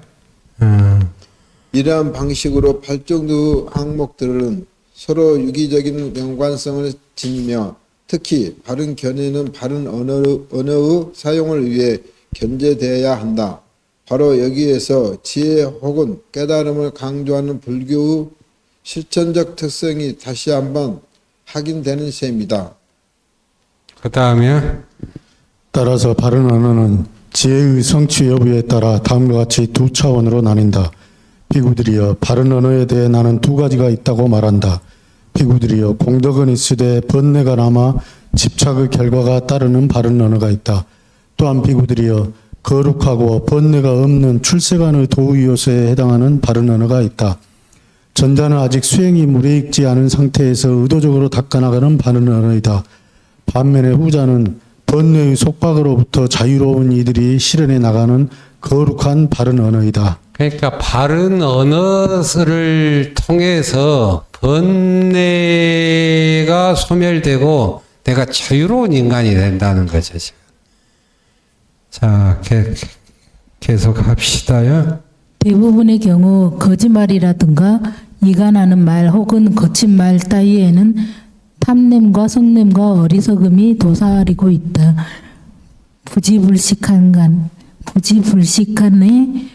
이러한 방식으로 팔정도 항목들은 서로 유기적인 연관성을 지니며 특히 바른 견해는 바른 언어의 사용을 위해 견제되어야 한다. 바로 여기에서 지혜 혹은 깨달음을 강조하는 불교의 실천적 특성이 다시 한번 확인되는 셈이다. 그 다음에 따라서 바른 언어는 지혜의 성취 여부에 따라 다음과 같이 두 차원으로 나뉜다. 비구들이여 바른 언어에 대해 나는 두 가지가 있다고 말한다. 비구들이여 공덕은 있으되 번뇌가 남아 집착의 결과가 따르는 바른 언어가 있다. 또한 비구들이여 거룩하고 번뇌가 없는 출세간의 도의 요소에 해당하는 바른 언어가 있다. 전자는 아직 수행이 무르익지 않은 상태에서 의도적으로 닦아나가는 바른 언어이다. 반면에 후자는 번뇌의 속박으로부터 자유로운 이들이 실현해 나가는 거룩한 바른 언어이다. 그러니까 바른 언어를 통해서 번뇌가 소멸되고 내가 자유로운 인간이 된다는 거죠. 자, 계속 합시다요. 대부분의 경우 거짓말이라든가 이간하는 말 혹은 거친 말 따위에는 탐냄과 성냄과 어리석음이 도사리고 있다. 부지불식한에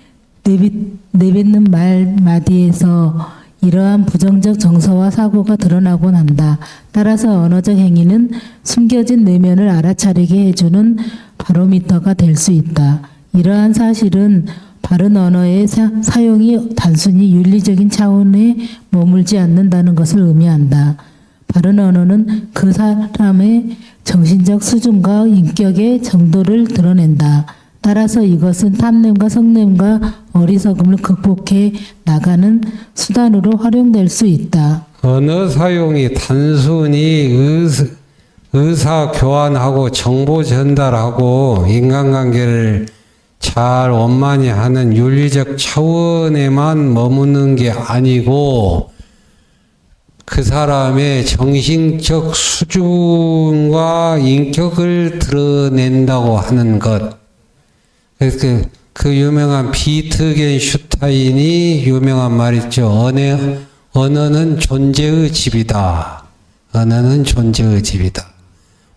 내뱉는 말 마디에서 이러한 부정적 정서와 사고가 드러나곤 한다. 따라서 언어적 행위는 숨겨진 내면을 알아차리게 해주는 바로미터가 될 수 있다. 이러한 사실은 바른 언어의 사용이 단순히 윤리적인 차원에 머물지 않는다는 것을 의미한다. 바른 언어는 그 사람의 정신적 수준과 인격의 정도를 드러낸다. 따라서 이것은 탐냄과 성냄과 어리석음을 극복해 나가는 수단으로 활용될 수 있다. 언어 사용이 단순히 의사 교환하고 정보 전달하고 인간관계를 잘 원만히 하는 윤리적 차원에만 머무는 게 아니고 그 사람의 정신적 수준과 인격을 드러낸다고 하는 것. 그래서 그 유명한 비트겐슈타인이 유명한 말 있죠. 언어는 존재의 집이다. 언어는 존재의 집이다.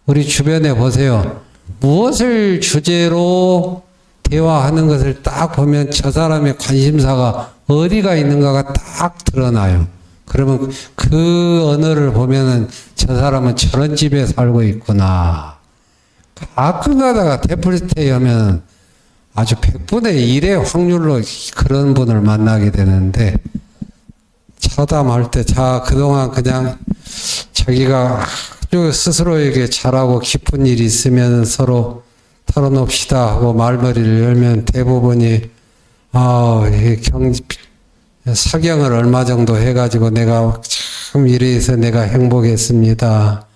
우리 주변에 보세요. 무엇을 주제로 대화하는 것을 딱 보면 저 사람의 관심사가 어디가 있는가가 딱 드러나요. 그러면 그 언어를 보면은 저 사람은 저런 집에 살고 있구나. 가끔 가다가 데프리테이 하면 아주 100분의 1의 확률로 그런 분을 만나게 되는데, 차담할 때, 그동안 그냥 자기가 아주 스스로에게 잘하고 깊은 일이 있으면 서로 털어놓읍시다 하고 말머리를 열면 대부분이, 사경을 얼마 정도 해가지고 내가 참 이래서 내가 행복했습니다.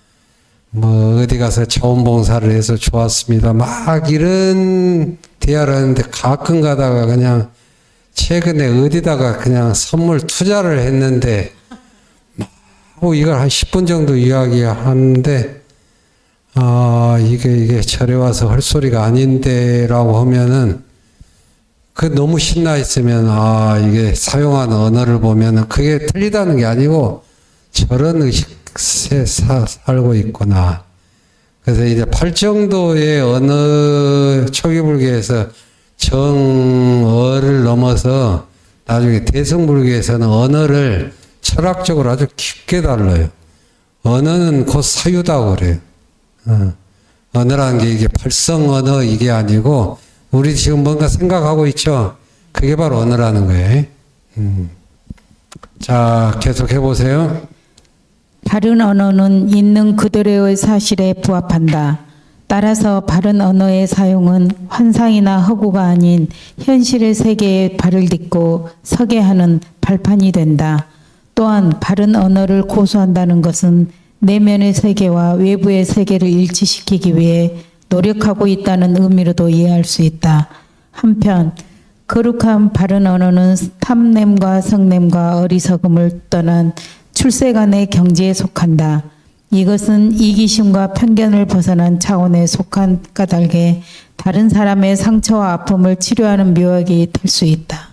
뭐 어디 가서 자원봉사를 해서 좋았습니다. 막 이런 대화를 하는데, 가끔 가다가 그냥 최근에 어디다가 그냥 선물 투자를 했는데 이걸 한 10분 정도 이야기하는데, 이게 절에 와서 할 소리가 아닌데 라고 하면은, 너무 신나 있으면, 이게 사용하는 언어를 보면은 그게 틀리다는 게 아니고 저런 의식에 살고 있구나. 그래서 이제 팔정도의 언어, 초기불교에서 정어를 넘어서 나중에 대승불교에서는 언어를 철학적으로 아주 깊게 달라요. 언어는 곧 사유다고 그래요. 언어라는 게 이게 발성 언어 이게 아니고, 우리 지금 뭔가 생각하고 있죠? 그게 바로 언어라는 거예요. 자, 계속 해보세요. 바른 언어는 있는 그대로의 사실에 부합한다. 따라서 바른 언어의 사용은 환상이나 허구가 아닌 현실의 세계에 발을 딛고 서게 하는 발판이 된다. 또한 바른 언어를 고수한다는 것은 내면의 세계와 외부의 세계를 일치시키기 위해 노력하고 있다는 의미로도 이해할 수 있다. 한편 거룩한 바른 언어는 탐냄과 성냄과 어리석음을 떠난 출세간의 경지에 속한다. 이것은 이기심과 편견을 벗어난 차원에 속한 까닭에 다른 사람의 상처와 아픔을 치료하는 묘약이 될 수 있다.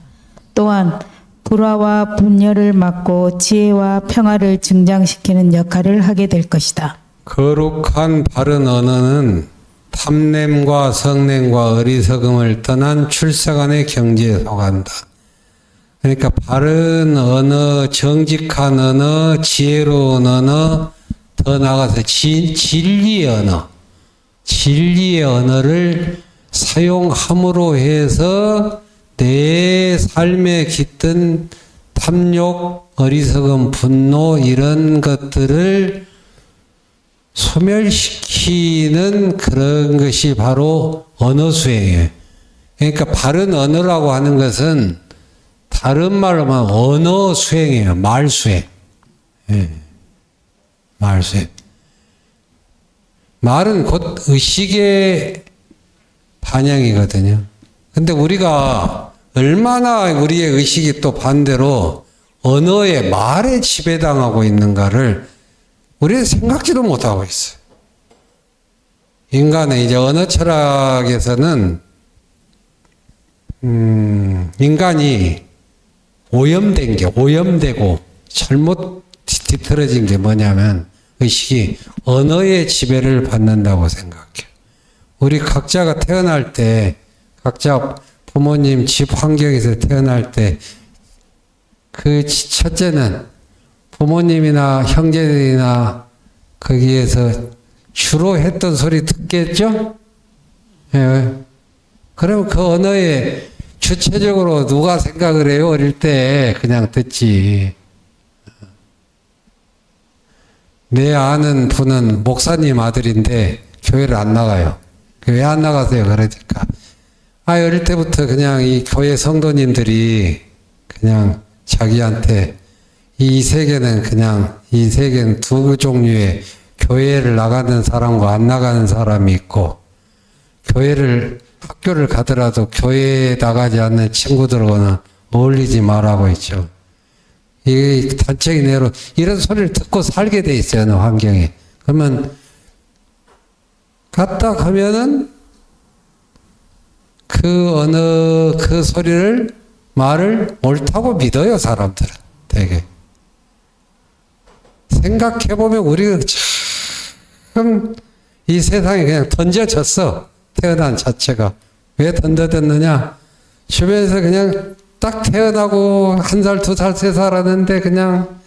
또한 불화와 분열을 막고 지혜와 평화를 증장시키는 역할을 하게 될 것이다. 거룩한 바른 언어는 탐냄과 성냄과 어리석음을 떠난 출세간의 경지에 속한다. 그러니까 바른 언어, 정직한 언어, 지혜로운 언어, 더 나아가서 진리의 언어, 진리의 언어를 사용함으로 해서 내 삶에 깃든 탐욕, 어리석음, 분노 이런 것들을 소멸시키는 그런 것이 바로 언어 수행이에요. 그러니까 바른 언어라고 하는 것은 다른 말로 하면 언어 수행이에요. 말 수행. 예. 말 수행. 말은 곧 의식의 반영이거든요. 근데 우리가 얼마나 우리의 의식이 또 반대로 언어의 말에 지배당하고 있는가를 우리는 생각지도 못하고 있어요. 인간의 이제 언어 철학에서는 인간이 오염되고 잘못 뒤틀어진 게 뭐냐면 의식이 언어의 지배를 받는다고 생각해요. 우리 각자가 태어날 때, 각자 부모님 집 환경에서 태어날 때, 그 첫째는 부모님이나 형제들이나 거기에서 주로 했던 소리 듣겠죠? 예. 그럼 그 언어에 주체적으로 누가 생각을 해요? 어릴 때 그냥 듣지. 내 아는 분은 목사님 아들인데 교회를 안 나가요. 왜 안 나가세요? 그러니까 어릴 때부터 그냥 이 교회 성도님들이 그냥 자기한테 이 세계는 두 종류의 교회를 나가는 사람과 안 나가는 사람이 있고, 학교를 가더라도 교회에 나가지 않는 친구들하고는 어울리지 말라고 있죠. 이 단적인 예로 이런 소리를 듣고 살게 돼 있어요, 어느 환경에. 그러면 갔다 가면은 그 소리를, 말을 옳다고 믿어요, 사람들은 되게. 생각해보면 우리가 참 이 세상에 그냥 던져졌어. 태어난 자체가. 왜 던져졌느냐? 주변에서 그냥 딱 태어나고 1살, 2살, 3살 하는데 그냥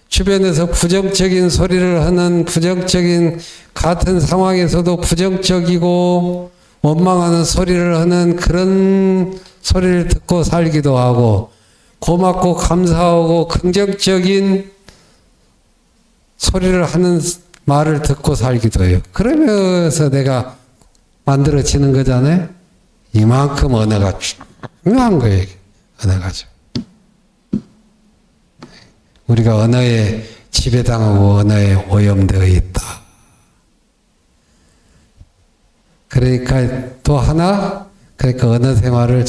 주변에서 부정적인 소리를 하는 부정적인 같은 상황에서도 부정적이고 원망하는 소리를 하는 그런 소리를 듣고 살기도 하고 고맙고 감사하고 긍정적인 소리를 하는 말을 듣고 살기도 해요. 그러면서 내가 만들어지는 거잖아요. 이만큼 언어가 중요한 거예요. 언어가. 우리가 언어에 지배당하고 언어에 오염되어 있다. 그러니까 또 하나, 그러니까 언어 생활을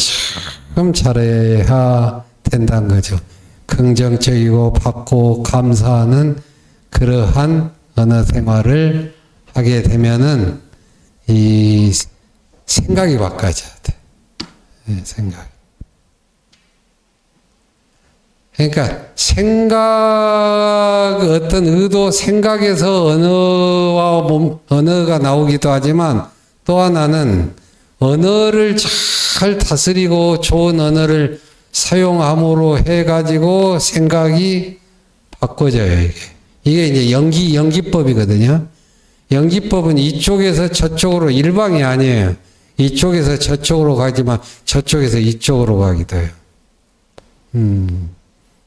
참 잘해야 된다는 거죠. 긍정적이고 받고 감사하는 그러한 언어 생활을 하게 되면은 이 생각이 바꿔져야 돼. 생각. 그러니까 생각, 어떤 의도, 생각에서 언어가 나오기도 하지만 또 하나는 언어를 잘 다스리고 좋은 언어를 사용함으로 해가지고 생각이 바꿔져요, 이게. 이게 이제 연기법이거든요. 연기법은 이쪽에서 저쪽으로 일방이 아니에요. 이쪽에서 저쪽으로 가지만 저쪽에서 이쪽으로 가기도 해요.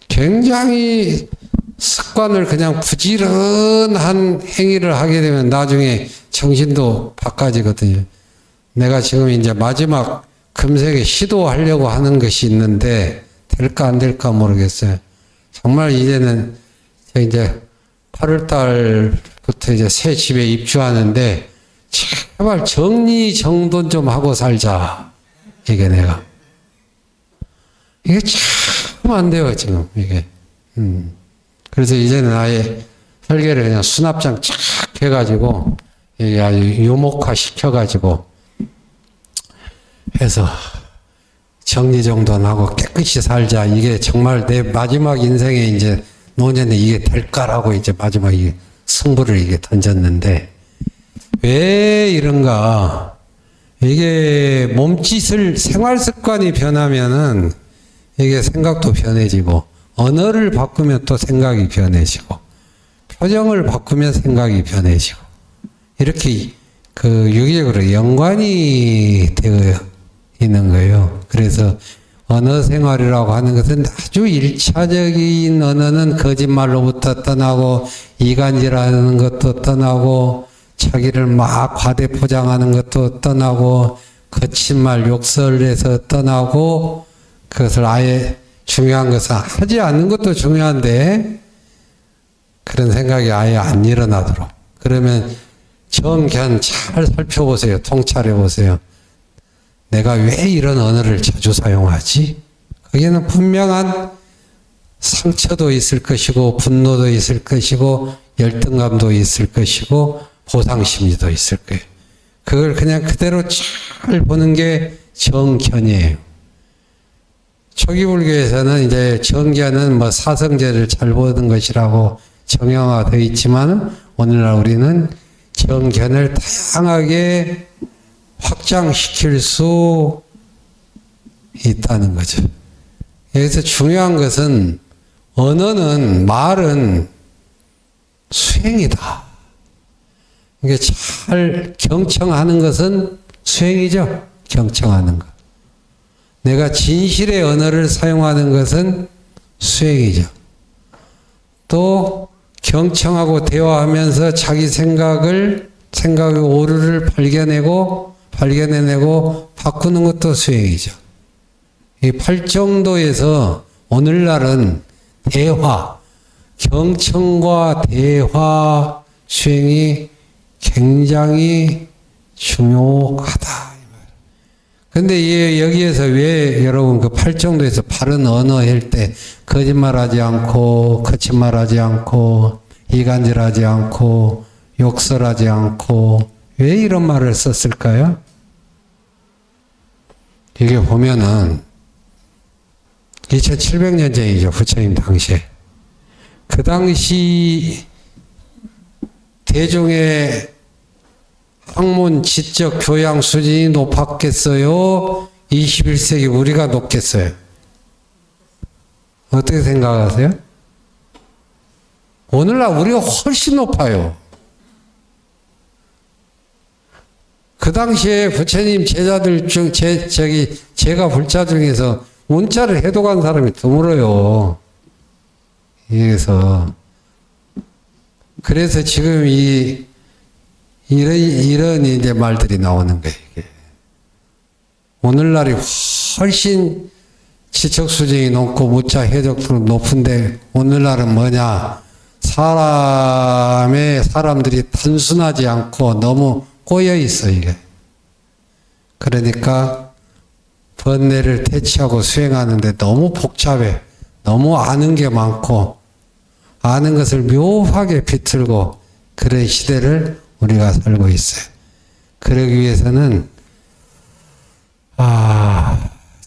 굉장히 습관을 그냥 부지런한 행위를 하게 되면 나중에 정신도 바꿔지거든요. 내가 지금 이제 마지막 금세게 시도하려고 하는 것이 있는데 될까 안 될까 모르겠어요. 정말 이제는 이제 8월 달부터 이제 새 집에 입주하는데 제발 정리정돈 좀 하고 살자. 이게 내가. 이게 참 안 돼요, 지금, 이게. 그래서 이제는 아예 설계를 그냥 수납장 쫙 해가지고, 이게 아주 유목화 시켜가지고, 해서 정리정돈하고 깨끗이 살자. 이게 정말 내 마지막 인생에 이제 노년에 이게 될까라고 이제 마지막 이 승부를 이게 던졌는데, 왜 이런가? 이게 몸짓을, 생활 습관이 변하면은 이게 생각도 변해지고, 언어를 바꾸면 또 생각이 변해지고, 표정을 바꾸면 생각이 변해지고, 이렇게 그 유기적으로 연관이 되어 있는 거예요. 그래서 언어 생활이라고 하는 것은 아주 일차적인 언어는 거짓말로부터 떠나고, 이간질하는 것도 떠나고, 자기를 막 과대 포장하는 것도 떠나고, 거친 말 욕설에서 떠나고, 그것을 아예 중요한 것은 하지 않는 것도 중요한데 그런 생각이 아예 안 일어나도록. 그러면 정견 잘 살펴보세요. 통찰해 보세요. 내가 왜 이런 언어를 자주 사용하지? 거기에는 분명한 상처도 있을 것이고 분노도 있을 것이고 열등감도 있을 것이고 보상심리도 있을 거예요. 그걸 그냥 그대로 잘 보는 게 정견이에요. 초기 불교에서는 이제 정견은 뭐 사성제를 잘 보는 것이라고 정형화되어 있지만 오늘날 우리는 정견을 다양하게 확장시킬 수 있다는 거죠. 여기서 중요한 것은 언어는, 말은 수행이다. 이게 잘 경청하는 것은 수행이죠. 경청하는 것. 내가 진실의 언어를 사용하는 것은 수행이죠. 또 경청하고 대화하면서 자기 생각의 오류를 발견해내고 바꾸는 것도 수행이죠. 이 팔정도에서 오늘날은 대화, 경청과 대화 수행이 굉장히 중요하다. 근데 여기에서 왜 여러분 그 팔정도에서 바른 언어 할 때 거짓말하지 않고 거짓말하지 않고 이간질하지 않고 욕설하지 않고 왜 이런 말을 썼을까요? 이게 보면은 2700년경이죠. 부처님 당시에. 그 당시 대중의 학문, 지적, 교양 수준이 높았겠어요? 21세기 우리가 높겠어요? 어떻게 생각하세요? 오늘날 우리가 훨씬 높아요. 그 당시에 부처님 제자들 중, 제가 불자 중에서 문자를 해독한 사람이 드물어요. 그래서 지금 이런 이제 말들이 나오는 거예요, 이게. 오늘날이 훨씬 지적 수준이 높고 문자 해독도 높은데 오늘날은 뭐냐? 사람들이 단순하지 않고 너무 꼬여 있어, 이게. 그러니까 번뇌를 퇴치하고 수행하는데 너무 복잡해. 너무 아는 게 많고 아는 것을 묘하게 비틀고 그런 시대를 우리가 살고 있어요. 그러기 위해서는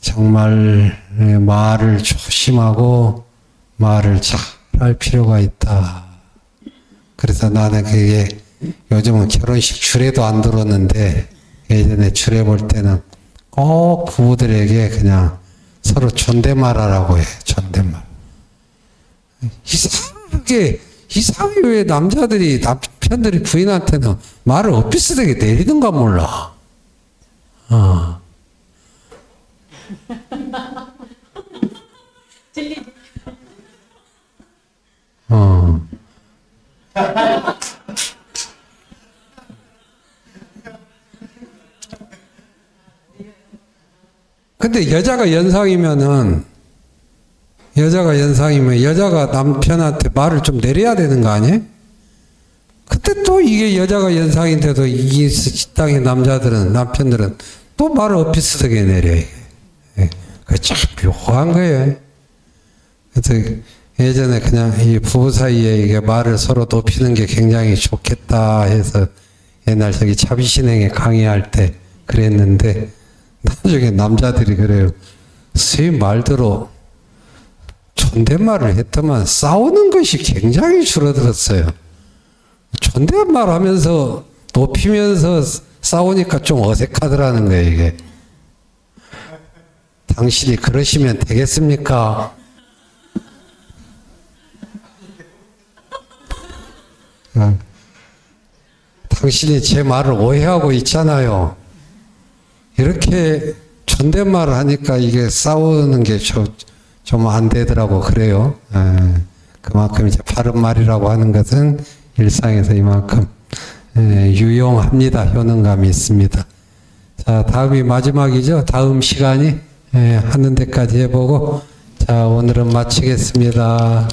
정말 말을 조심하고 말을 잘 할 필요가 있다. 그래서 나는 그게 요즘은 결혼식 주례도 안 들었는데 예전에 주례 볼 때는 꼭 부부들에게 그냥 서로 존댓말하라고 해. 존댓말. 이상하게 왜 남편들이 부인한테는 말을 엇비슷하게 내리는가 몰라. 근데 여자가 연상이면 여자가 남편한테 말을 좀 내려야 되는 거 아니에요? 근데 또 이게 여자가 연상인데도 이 식당의 남편들은 또 말을 엇비슷하게 내려요. 그게 참 묘한 거예요. 그래서 예전에 그냥 이 부부 사이에 이게 말을 서로 높이는 게 굉장히 좋겠다 해서 옛날 저기 자비신행에 강의할 때 그랬는데 나중에 남자들이 그래요. 선생님 말대로 존댓말을 했더만 싸우는 것이 굉장히 줄어들었어요. 존댓말 하면서 높이면서 싸우니까 좀 어색하더라는 거예요, 이게. 당신이 그러시면 되겠습니까? 당신이 제 말을 오해하고 있잖아요. 이렇게 존댓말을 하니까 이게 싸우는 게 좀 안 되더라고 그래요. 그만큼 이제 바른 말이라고 하는 것은 일상에서 이만큼 유용합니다. 효능감이 있습니다. 자, 다음이 마지막이죠. 다음 시간이 하는 데까지 해보고 자, 오늘은 마치겠습니다.